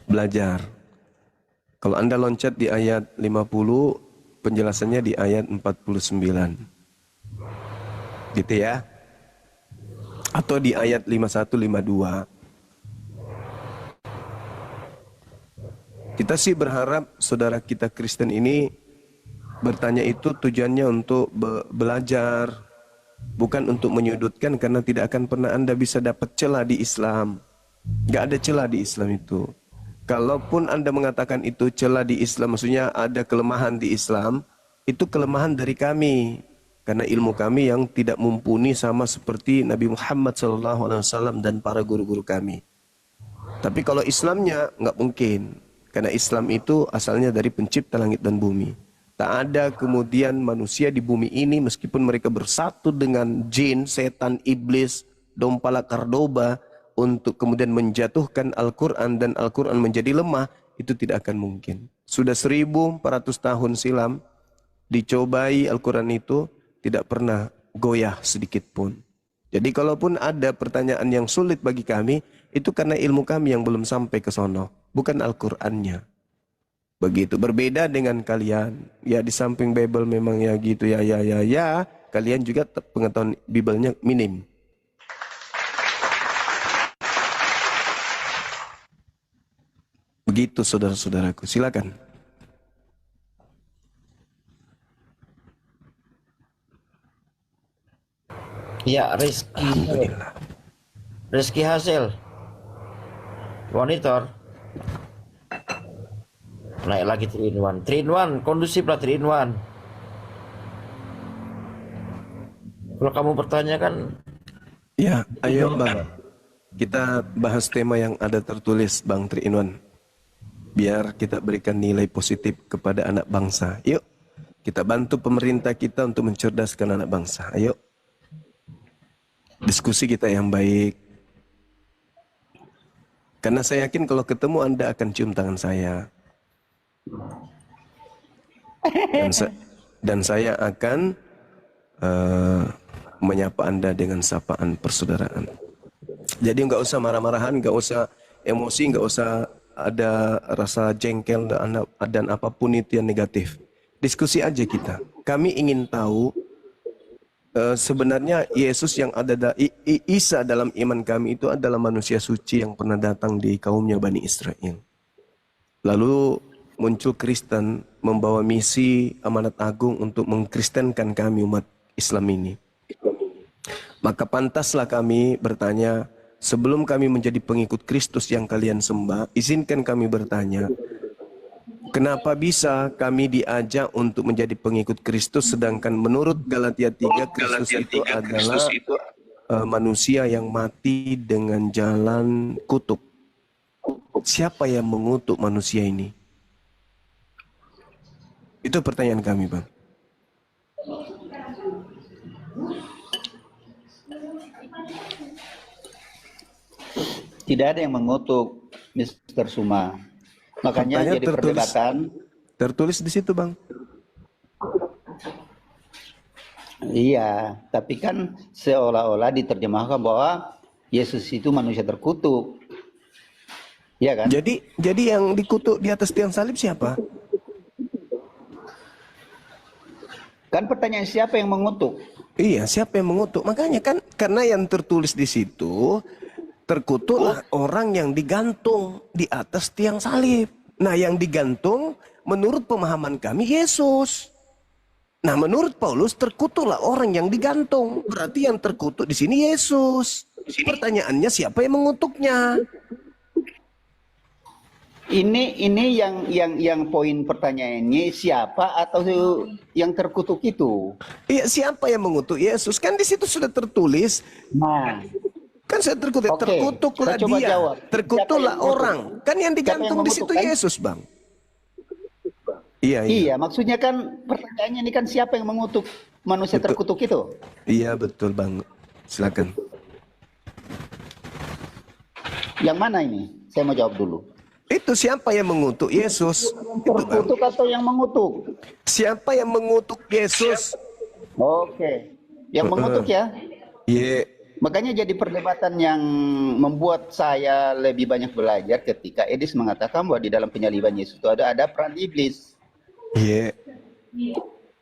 Belajar. Kalau Anda loncat di ayat 50, penjelasannya di ayat 49. Gitu ya. Atau di ayat 51, 52. Kita sih berharap saudara kita Kristen ini bertanya itu tujuannya untuk belajar, bukan untuk menyudutkan, karena tidak akan pernah Anda bisa dapat celah di Islam. Gak ada celah di Islam itu. Kalaupun Anda mengatakan itu celah di Islam, maksudnya ada kelemahan di Islam, itu kelemahan dari kami. Karena ilmu kami yang tidak mumpuni sama seperti Nabi Muhammad SAW dan para guru-guru kami. Tapi kalau Islamnya nggak mungkin. Karena Islam itu asalnya dari pencipta langit dan bumi. Tak ada kemudian manusia di bumi ini meskipun mereka bersatu dengan jin, setan, iblis, dompala kardoba untuk kemudian menjatuhkan Al-Quran dan Al-Quran menjadi lemah, itu tidak akan mungkin. Sudah 1400 tahun silam dicobai Al-Quran itu tidak pernah goyah sedikit pun. Jadi kalaupun ada pertanyaan yang sulit bagi kami, itu karena ilmu kami yang belum sampai ke sono, bukan Al-Qur'annya. Begitu, berbeda dengan kalian. Ya di samping Bible memang ya gitu ya, kalian juga pengetahuan Bible-nya minim. Begitu saudara-saudaraku, silakan. Ya, Rizky hasil monitor naik lagi 3 in 1 kondusif lah 3 in 1. Kalau kamu pertanyakan, Ya, ayo Bang, kita bahas tema yang ada tertulis Bang 3 in 1, biar kita berikan nilai positif kepada anak bangsa. Yuk. Kita bantu pemerintah kita untuk mencerdaskan anak bangsa. Ayo. Diskusi kita yang baik. Karena saya yakin kalau ketemu Anda akan cium tangan saya. Dan saya akan menyapa Anda dengan sapaan persaudaraan. Jadi nggak usah marah-marahan, nggak usah emosi, nggak usah ada rasa jengkel dan apapun itu yang negatif. Diskusi aja kita. Kami ingin tahu sebenarnya Yesus yang ada Isa dalam iman kami itu adalah manusia suci yang pernah datang di kaumnya Bani Israel. Lalu muncul Kristen membawa misi amanat agung untuk mengkristenkan kami umat Islam ini. Maka pantaslah kami bertanya, sebelum kami menjadi pengikut Kristus yang kalian sembah, izinkan kami bertanya, kenapa bisa kami diajak untuk menjadi pengikut Kristus sedangkan menurut Galatia 3 Kristus itu adalah manusia yang mati dengan jalan kutuk. Siapa yang mengutuk manusia ini? Itu pertanyaan kami, Bang. Tidak ada yang mengutuk, Mr. Suma. Makanya Pertanyaan jadi perdebatan. Tertulis di situ, Bang. Iya, tapi kan seolah-olah diterjemahkan bahwa Yesus itu manusia terkutuk. Iya kan? Jadi yang dikutuk di atas tiang salib siapa? Kan pertanyaan siapa yang mengutuk? Iya, siapa yang mengutuk? Makanya kan karena yang tertulis di situ terkutuklah orang yang digantung di atas tiang salib. Nah, yang digantung menurut pemahaman kami Yesus. Nah, menurut Paulus terkutuklah orang yang digantung. Berarti yang terkutuk di sini Yesus. Pertanyaannya siapa yang mengutuknya? Ini yang poin pertanyaannya siapa atau yang terkutuk itu? Iya, siapa yang mengutuk Yesus? Kan di situ sudah tertulis. Nah, Kan saya terkutuk, Oke, terkutuklah saya coba dia, jawab. terkutuklah Siapa yang orang. Kan yang digantung di situ mengutuk, kan? Yesus, Bang. Iya, iya. iya, maksudnya kan pertanyaannya ini kan siapa yang mengutuk manusia Betul. terkutuk itu? Iya, betul, Bang. Silakan. Yang mana ini? Saya mau jawab dulu. Itu siapa yang mengutuk Yesus? Itu, Bang. Terkutuk atau yang mengutuk? Siapa yang mengutuk Yesus? Oke, yang mengutuk ya. Iya. Makanya jadi perdebatan yang membuat saya lebih banyak belajar ketika Edis mengatakan bahwa di dalam penyaliban Yesus itu ada peran iblis. Iya.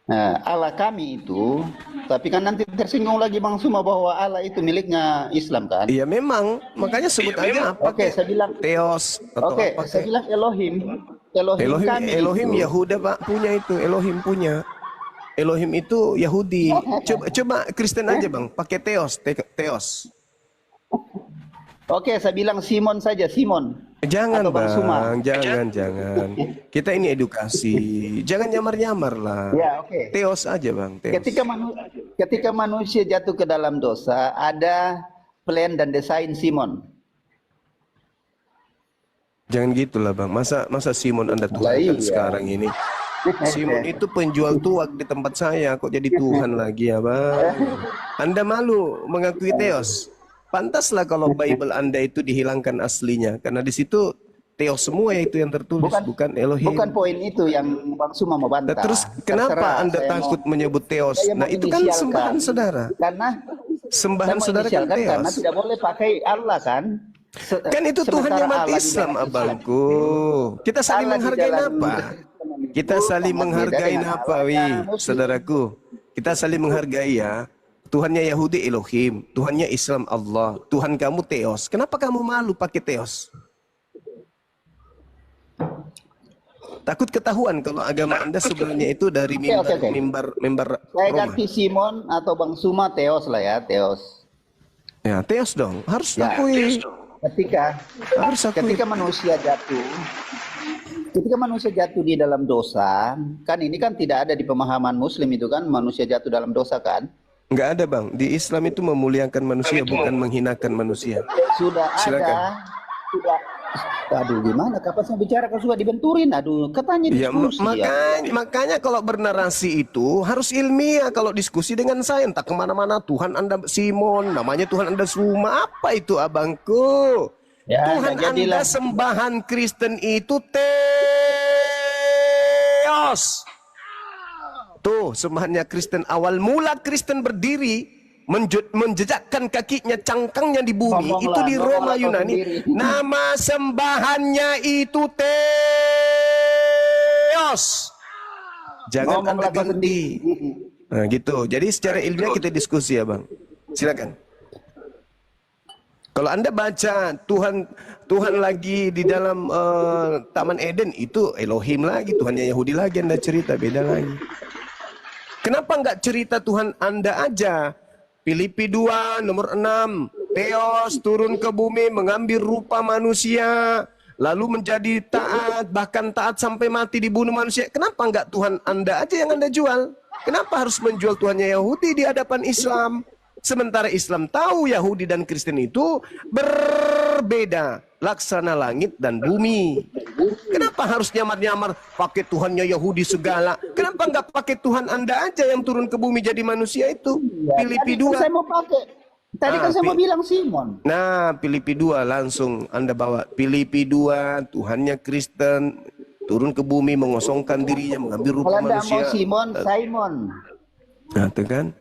Nah, Allah kami itu, tapi kan nanti tersinggung lagi Bang Suma bahwa Allah itu miliknya Islam kan? Iya, memang. Makanya sebut aja apa? Oke, saya bilang. Theos atau Oke, apa? saya bilang Elohim. Elohim kami Elohim itu. Yahuda, Pak, punya itu. Elohim punya. Elohim itu Yahudi. Coba Kristen aja, Bang. Pakai Theos. Theos. Oke, saya bilang Simon saja, Simon. Jangan, Atau Bang Suma. Bang. Jangan. Kita ini edukasi. Jangan nyamar-nyamar lah. Ya, oke. Theos aja, Bang. Theos. Ketika manusia jatuh ke dalam dosa, ada plan dan desain Simon. Jangan gitulah, Bang. Masa Simon Anda Tuhan Lah, kan iya. sekarang ini? Simon itu penjual tuak di tempat saya, kok jadi Tuhan lagi ya, Bang? Anda malu mengakui Theos. Pantaslah kalau Bible Anda itu dihilangkan aslinya, karena di situ Theos semua itu yang tertulis, bukan Elohim. Bukan poin itu yang Bang Suma mau bantah. Nah, terus kenapa Terserah, Anda saya takut menyebut Theos? saya Nah, mau itu kan inisialkan. sembahan saudara. Karena Sembahan saya mau saudara kan inisialkan karena Theos. tidak boleh pakai Allah kan. Kan itu Tuhannya umat Allah di Islam, dalam abangku. Kita saling Allah di menghargai dalam apa? Kita saling Sama beda menghargai dengan apa, Allah wi, yang muslim. saudaraku? Kita saling menghargai ya. Tuhannya Yahudi Elohim, Tuhannya Islam Allah, Tuhan kamu Theos. Kenapa kamu malu pakai Theos? Takut ketahuan kalau agama Anda sebenarnya itu dari Oke. mimbar Saya Roma. ganti Simon atau Bang Suma Theos lah ya, Theos. Ya, Theos dong. Harus Ya, akui. Harus akui. Ketika manusia jatuh di dalam dosa, kan ini kan tidak ada di pemahaman Muslim itu kan manusia jatuh dalam dosa kan? Enggak ada, Bang. Di Islam itu memuliakan manusia, bukan menghinakan manusia. Sudah Silakan. ada, Aduh, gimana? Kapan saya bicara kalau suka dibenturin? Aduh, katanya Ya, diskusi ya. makanya kalau bernarasi itu harus ilmiah. Kalau diskusi dengan saya, entah kemana-mana, Tuhan Anda Simon, namanya Tuhan Anda Suma, apa itu abangku? Ya, Tuhan nggak Anda jadilah. sembahan Kristen itu Theos. Tuh, sembahannya Kristen. Awal mula Kristen berdiri, menjejakkan kakinya, cangkangnya di bumi, Ngomonglah, itu di Roma ngomonglah kau Yunani. sendiri. Nama sembahannya itu Theos. Jangan Ngomonglah Anda kau ganti. sendiri. Nah, gitu. Jadi secara ilmiah kita diskusi ya, Bang. Silakan. Kalau Anda baca Tuhan lagi di dalam Taman Eden, itu Elohim lagi, Tuhannya Yahudi lagi Anda cerita, beda lagi. Kenapa nggak cerita Tuhan Anda aja? Filipi 2 nomor 6, Theos turun ke bumi mengambil rupa manusia, lalu menjadi taat, bahkan taat sampai mati dibunuh manusia. Kenapa nggak Tuhan Anda aja yang Anda jual? Kenapa harus menjual Tuhannya Yahudi di hadapan Islam? Sementara Islam tahu Yahudi dan Kristen itu berbeda, laksana langit dan bumi. Kenapa harus nyamar-nyamar pakai Tuhannya Yahudi segala? Kenapa nggak pakai Tuhan Anda aja yang turun ke bumi jadi manusia itu? Filipi Tadi kan 2. saya mau pakai. Tadi kan saya mau bilang Simon. Nah, Filipi 2 langsung Anda bawa. Filipi 2, Tuhannya Kristen turun ke bumi mengosongkan dirinya, mengambil rupa Kalau Anda mau manusia. Simon, Simon. Nah, itu kan.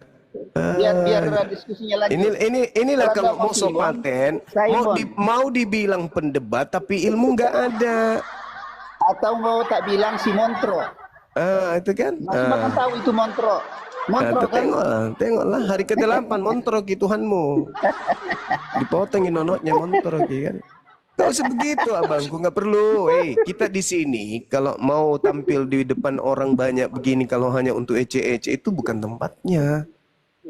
Biar diskusinya lanjut. Inilah kalau Kalau mau nggak mau sopaten, Simon. mau dibilang pendebat tapi ilmu nggak ada. Atau mau tak bilang si Montro. Itu kan. Masih makan tahu itu Montro. Montro kan. Tengoklah hari ke-8 montrok Tuhanmu. Dipotongin nonotnya montrok kan. Gak usah begitu abangku, nggak perlu. Kita di sini kalau mau tampil di depan orang banyak begini, kalau hanya untuk ece-ece itu bukan tempatnya.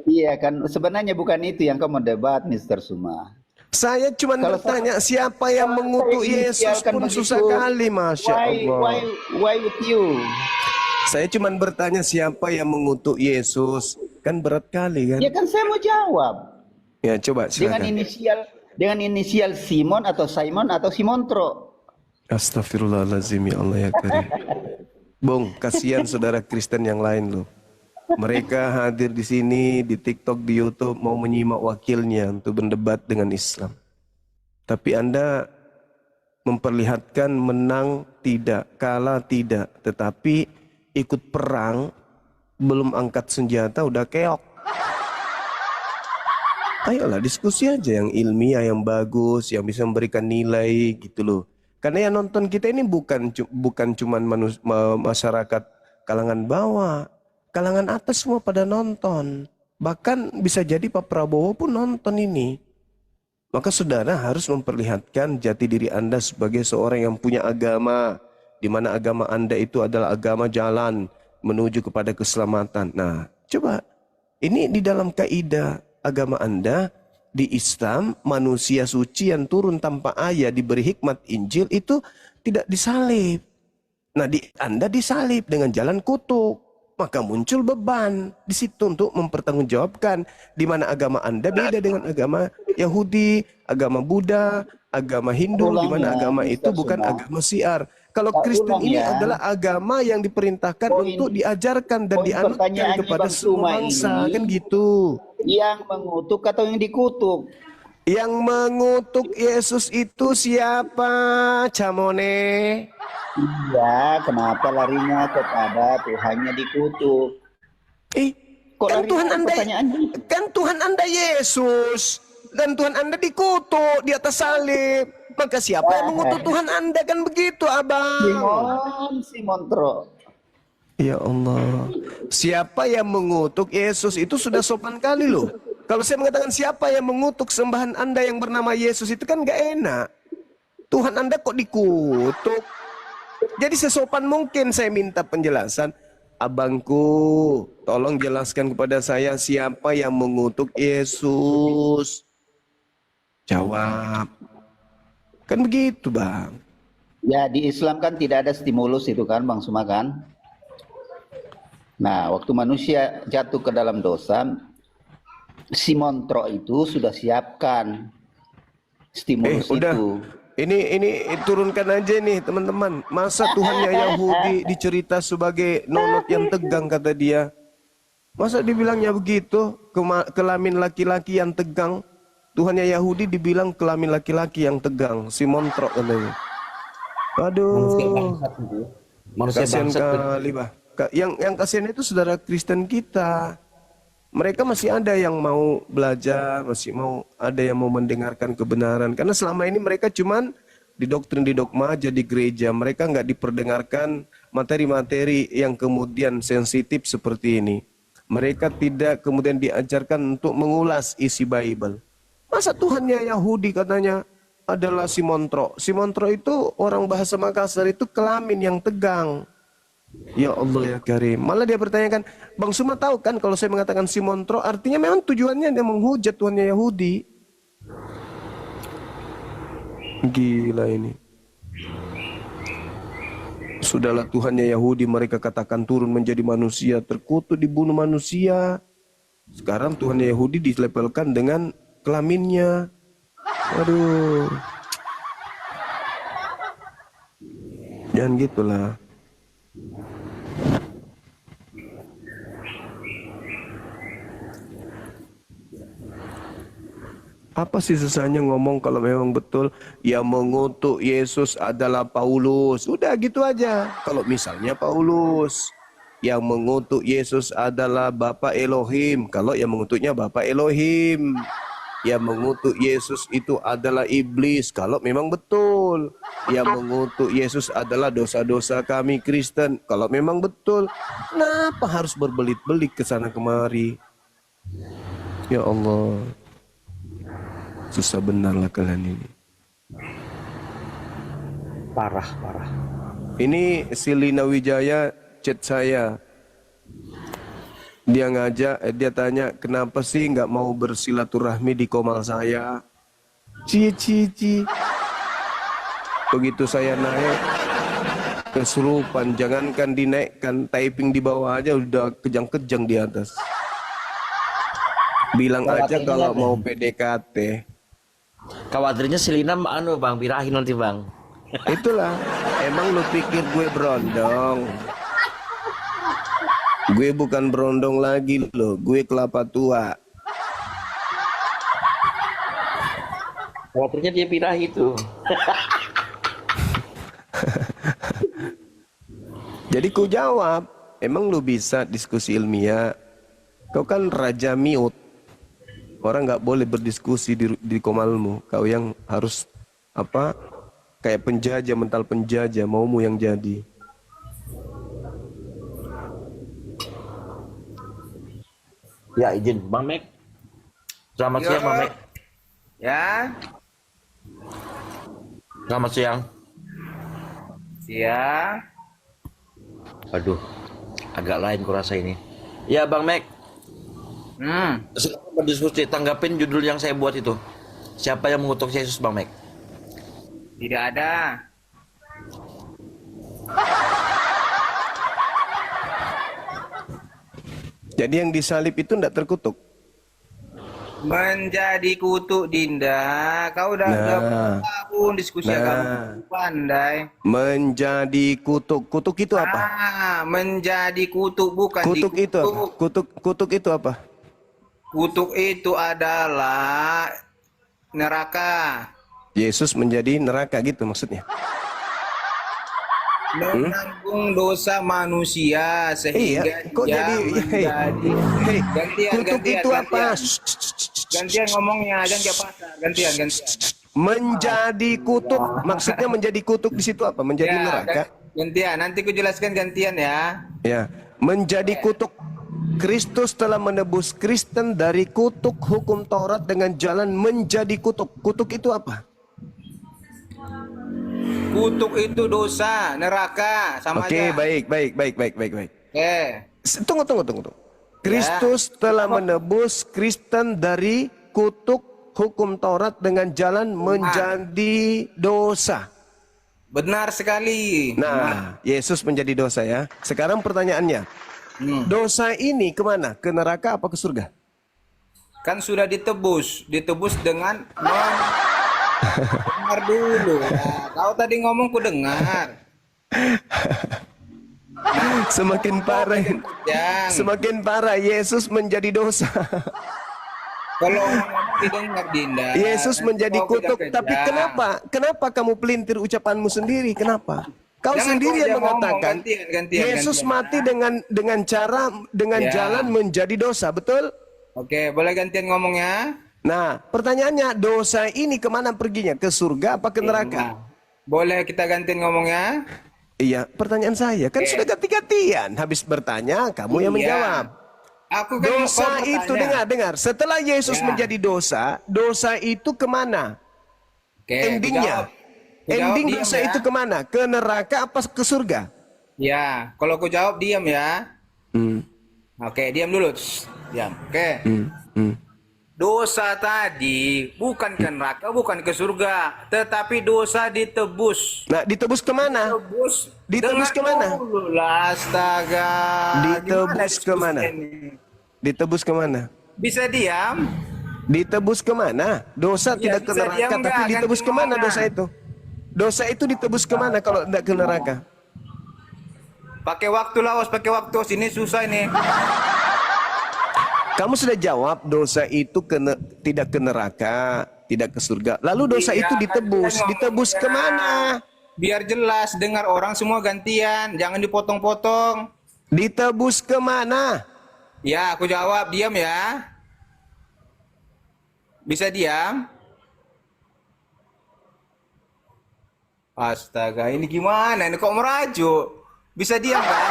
Iya kan, sebenarnya bukan itu yang kamu debat, Mr. Suma. Saya cuma bertanya siapa yang mengutuk Yesus pun susah kali, Masya Allah. Why with you? Saya cuma bertanya siapa yang mengutuk Yesus, kan berat kali kan? Ya kan saya mau jawab. Ya coba silakan. Dengan inisial Simon atau Simon atau Simontro. Astagfirullahaladzim ya Allah ya Karim. Bung, kasihan saudara Kristen yang lain loh. Mereka hadir di sini, di TikTok, di YouTube, mau menyimak wakilnya untuk berdebat dengan Islam. Tapi Anda memperlihatkan menang tidak, kalah tidak. Tetapi ikut perang, belum angkat senjata, udah keok. Ayolah diskusi aja yang ilmiah, yang bagus, yang bisa memberikan nilai gitu loh. Karena yang nonton kita ini bukan cuman masyarakat kalangan bawah. Kalangan atas semua pada nonton. Bahkan bisa jadi Pak Prabowo pun nonton ini. Maka saudara harus memperlihatkan jati diri Anda sebagai seorang yang punya agama. Di mana agama Anda itu adalah agama jalan menuju kepada keselamatan. Nah, coba. Ini di dalam kaidah agama Anda. Di Islam, manusia suci yang turun tanpa ayah diberi hikmat Injil itu tidak disalib. Nah, Anda disalib dengan jalan kutuk. Maka muncul beban di situ untuk mempertanggungjawabkan di mana agama Anda beda dengan agama Yahudi, agama Buddha, agama Hindu, di mana agama itu bukan agama Syiar. Kalau Kristen ini adalah agama yang diperintahkan untuk diajarkan dan dianutkan kepada semua bangsa, kan gitu. Yang mengutuk atau yang dikutuk? Yang mengutuk Yesus itu siapa, Camone? Iya, kenapa larinya kepada Tuhannya dikutuk? Kan Tuhan Anda Yesus dan Tuhan Anda dikutuk di atas salib. Maka siapa yang mengutuk Tuhan Anda, kan begitu, Abang? Simontro. Ya Allah. Siapa yang mengutuk Yesus itu sudah sopan kali loh. Kalau saya mengatakan siapa yang mengutuk sembahan Anda yang bernama Yesus itu kan gak enak. Tuhan Anda kok dikutuk? Jadi sesopan mungkin saya minta penjelasan. Abangku, tolong jelaskan kepada saya siapa yang mengutuk Yesus. Jawab. Kan begitu, Bang. Ya, di Islam kan tidak ada stimulus itu kan, Bang Suma kan? Nah, waktu manusia jatuh ke dalam dosa, Simontro itu sudah siapkan stimulus itu. Ini turunkan aja nih teman-teman. Masa Tuhannya Yahudi dicerita sebagai nonot yang tegang kata dia. Masa dibilangnya begitu? Kelamin laki-laki yang tegang. Tuhannya Yahudi dibilang kelamin laki-laki yang tegang. Si montrok katanya. Aduh. Manusia Kasihan bangsat. kali bah. Yang kasihan itu saudara Kristen kita. Mereka masih ada yang mau belajar, masih mau ada yang mau mendengarkan kebenaran. Karena selama ini mereka cuman didoktrin di dogma aja di gereja. Mereka nggak diperdengarkan materi-materi yang kemudian sensitif seperti ini. Mereka tidak kemudian diajarkan untuk mengulas isi Bible. Masa Tuhannya Yahudi katanya adalah Simon Tro. Simon Tro itu orang bahasa Makassar itu kelamin yang tegang. Ya Allah ya Karim. Malah dia bertanyakan, Bang Suma tahu kan kalau saya mengatakan Simon Tro artinya memang tujuannya dia menghujat Tuhannya Yahudi. Gila ini. Sudahlah Tuhannya Yahudi mereka katakan turun menjadi manusia, terkutuk dibunuh manusia. Sekarang Tuhannya Yahudi dilepelkan dengan kelaminnya. Aduh. Jangan gitulah. Apa sih susahnya ngomong kalau memang betul yang mengutuk Yesus adalah Paulus? Udah gitu aja. Kalau misalnya Paulus yang mengutuk Yesus adalah Bapa Elohim, kalau yang mengutuknya Bapa Elohim. Yang mengutuk Yesus itu adalah iblis, kalau memang betul. Yang mengutuk Yesus adalah dosa-dosa kami Kristen, kalau memang betul. Kenapa harus berbelit-belit ke sana kemari? Ya Allah. Susah benarlah kalian ini. Parah. Ini si Lina Wijaya chat saya. Dia dia tanya kenapa sih nggak mau bersilaturahmi di komal saya. Ci. Begitu saya naik kesurupan, jangankan dinaikkan, typing di bawah aja udah kejang-kejang di atas. Bilang aja kalau mau PDKT. Khawatirnya si Lina Bang, birahi nanti Bang. Itulah, emang lu pikir gue berondong? Gue bukan berondong lagi loh, gue kelapa tua. Khawatirnya dia birahi tuh. Jadi ku jawab, emang lu bisa diskusi ilmiah? Kau kan raja miut. Orang nggak boleh berdiskusi di komalmu. Kau yang harus apa? Kayak penjajah, mental penjajah, maumu yang jadi. Ya izin Bang Mek. Selamat siang Bang Mek. Ya, Selamat siang. siang. Aduh, agak lain kurasa ini. Ya Bang Mek. Silakan berdiskusi, tanggapin judul yang saya buat itu. Siapa yang mengutuk Yesus Bang Mek? Tidak ada. Jadi yang disalib itu tidak terkutuk. Menjadi kutuk Dinda. Kau udah tahun diskusi agama pandai. Menjadi kutuk. Kutuk itu apa? Menjadi kutuk bukan Kutuk itu apa? dikutuk. Kutuk itu apa? Kutuk itu adalah neraka. Yesus menjadi neraka gitu maksudnya. Menanggung dosa manusia sehingga kok dia jadi menjadi kutuk itu apa? gantian ngomongnya, jangan kayak pasar. Gantian. Menjadi kutuk, maksudnya menjadi kutuk di situ apa? Menjadi neraka. Gantian, nanti ku jelaskan gantian ya. Ya, menjadi kutuk. Kristus telah menebus Kristen dari kutuk hukum Taurat dengan jalan menjadi kutuk. Kutuk itu apa? Kutuk itu dosa, neraka, sama Oke, aja. baik. Tunggu. Kristus telah menebus Kristen dari kutuk hukum Taurat dengan jalan menjadi dosa. Benar sekali. Nah, Yesus menjadi dosa ya. Sekarang pertanyaannya, dosa ini kemana? Ke neraka apa ke surga? Kan sudah ditebus dengan Dengar dulu lah. Kau tadi ngomong ku dengar. Semakin parah, Yang semakin parah. Yesus menjadi dosa. kalau orang ngomong didengar Dinda. Yesus Nanti menjadi kau kutuk. kejam-kejam. Tapi kenapa kamu pelintir ucapanmu sendiri? Kenapa? Kau Jangan sendiri kau yang ngomong, mengatakan gantian, Yesus gantian. mati dengan Ya. jalan menjadi dosa, betul? Oke, boleh gantian ngomongnya? Nah, pertanyaannya, dosa ini kemana perginya? Ke surga apa ke neraka? Nah, boleh kita gantian ngomongnya? Iya, pertanyaan saya kan sudah ganti-gantian. Habis bertanya, kamu yang Iya. menjawab. Aku kan Dosa kau itu, bertanya. dengar. Setelah Yesus Ya. menjadi dosa itu kemana? Oke, Endingnya. ku jawab Ending diam dosa ya. itu kemana? Ke neraka apa ke surga? Ya, kalau aku jawab diam ya. Hmm, Oke, diam dulu. Shh, diam. Oke. hmm. Dosa tadi bukan ke neraka, bukan ke surga, tetapi dosa ditebus. Nah, ditebus kemana? Ditebus Dengar kemana? dulu lah, astaga. Ditebus Gimana kemana? diskusinya ini? Ditebus kemana? Bisa diam? Ditebus kemana? Dosa Ya, tidak ke bisa neraka, diam tapi nggak? ditebus Ganti kemana ngomongnya. dosa itu? Dosa itu ditebus kemana kalau tidak ke neraka? Pakai waktu lah, pakai waktu. Sini susah ini. Kamu sudah jawab dosa itu tidak ke neraka, tidak ke surga. Lalu dosa Iya, itu kan ditebus, kita ditebus ngomongnya. kemana? Biar jelas, dengar orang semua gantian, jangan dipotong-potong. Ditebus kemana? Ya, aku jawab, diam ya. Bisa diam? Astaga, ini gimana? Ini kok merajuk? Bisa diam kan?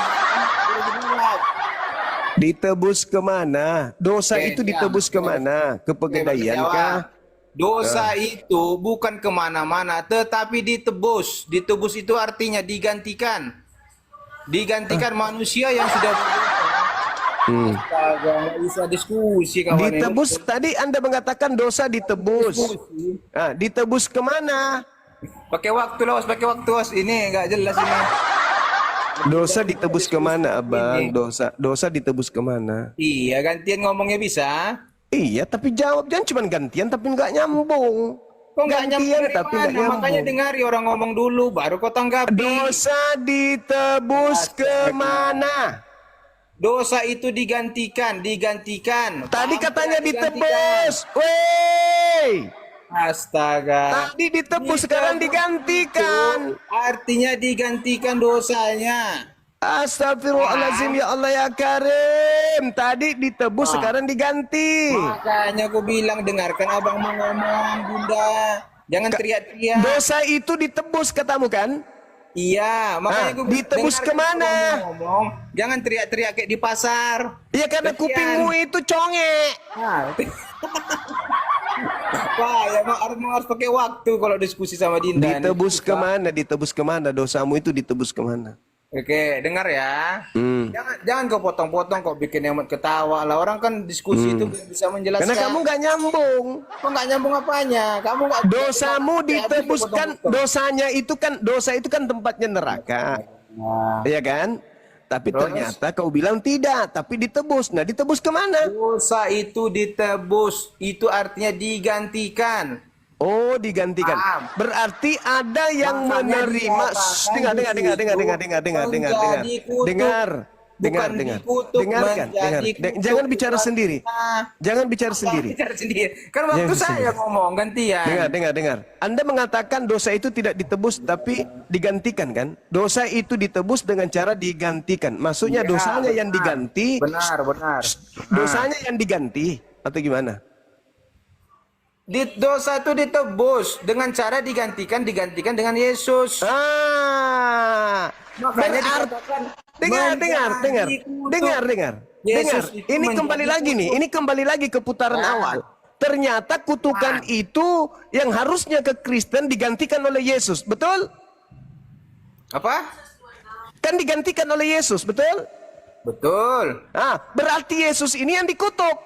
Ditebus kemana? Dosa Oke, itu diam. ditebus kemana? Ke pegadaian kah? Dosa itu bukan kemana-mana, tetapi ditebus. Ditebus itu artinya digantikan. Digantikan manusia yang sudah berdosa. Astaga, nggak bisa diskusi kawan ini. Ditebus, tadi Anda mengatakan dosa ditebus. Ah, ditebus kemana? Pakai waktu los, pakai waktu los. Ini nggak jelas ini. Dosa ditebus kemana, Abang? Dosa ditebus kemana? Iya, gantian ngomongnya bisa. Iya, tapi jawab jangan cuma gantian tapi nggak nyambung. Kok nggak nyambung Gantian dari tapi mana? nggak nyambung. Makanya dengari orang ngomong dulu, baru kau tanggapi. Dosa ditebus kemana? Dosa itu digantikan. Tadi Paham katanya tidak? ditebus. Wey! Astaga. Tadi ditebus sekarang digantikan. Artinya digantikan dosanya. Astagfirullahaladzim, ya Allah ya Karim. Tadi ditebus sekarang diganti. Makanya aku bilang dengarkan abang mau ngomong, Bunda. Jangan teriak-teriak. Dosa itu ditebus katamu kan? Iya, makanya aku ditebus dengarkan kemana? abang ngomong. Jangan teriak-teriak kayak di pasar. Ya karena Kesian. kupingmu itu congek. Nah. Wah, ya harus pakai waktu kalau diskusi sama Dinda. Ditebus kemana? Ditebus kemana? Dosamu itu ditebus kemana? Oke, dengar ya. Jangan kau potong-potong, kau bikin yang ketawa lah. Orang kan diskusi itu bisa menjelaskan. Karena kamu nggak nyambung. Kok nggak nyambung apanya? Kamu nggak Dosamu ditebuskan. Dosa itu kan tempatnya neraka. Iya kan? Tapi Terus? ternyata kau bilang tidak, tapi ditebus. Nah, ditebus kemana? Dosa itu ditebus, itu artinya digantikan. Oh, digantikan. Paham. Berarti ada yang Makanya menerima. dikatakan Dengar. menjadi kutuk. Bukan dikutuk, Dengarkan. menjadi kutuk. Jangan bicara sendiri. Jangan bicara sendiri. Bicara sendiri. Kan waktu Jangan saya sendiri. ngomong gantian. Dengar. Anda mengatakan dosa itu tidak ditebus tapi digantikan kan? Dosa itu ditebus dengan cara digantikan. Maksudnya Iya, dosanya yang benar. diganti. Benar. Dosanya yang diganti atau gimana? Dosa itu ditebus dengan cara digantikan dengan Yesus. Makanya dikatakan Dengar. Yesus itu Ini menjadi kembali lagi nih. kutuk. Ini kembali lagi ke putaran Nah. awal. Ternyata kutukan itu yang harusnya ke Kristen digantikan oleh Yesus, betul? Apa? Kan digantikan oleh Yesus, betul? Betul. Berarti Yesus ini yang dikutuk.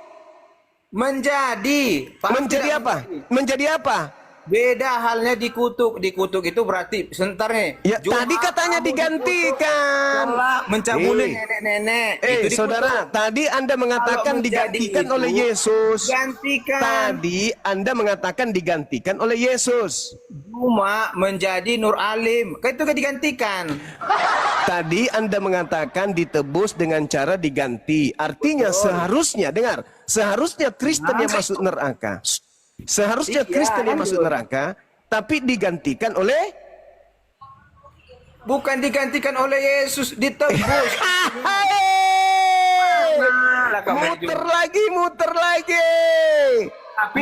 Menjadi. Paham Menjadi tidak? apa? Menjadi apa? Beda halnya dikutuk. Dikutuk itu berarti sebentar nih. Ya, Jumat tadi katanya kamu digantikan. salah mencabuli Eh. nenek-nenek. Itu dikutuk. Saudara, tadi Anda mengatakan Kalau menjadi digantikan itu, oleh Yesus. Gantikan. Tadi Anda mengatakan digantikan oleh Yesus. Cuma menjadi Nur Alim. Itu kan digantikan. Tadi Anda mengatakan ditebus dengan cara diganti. Artinya seharusnya, dengar, seharusnya Kristen yang masuk neraka. Seharusnya Iya, Kristen yang masuk lanjut. neraka, tapi digantikan oleh Bukan digantikan oleh Yesus, ditebus. Lah kamu muter lagi. Tapi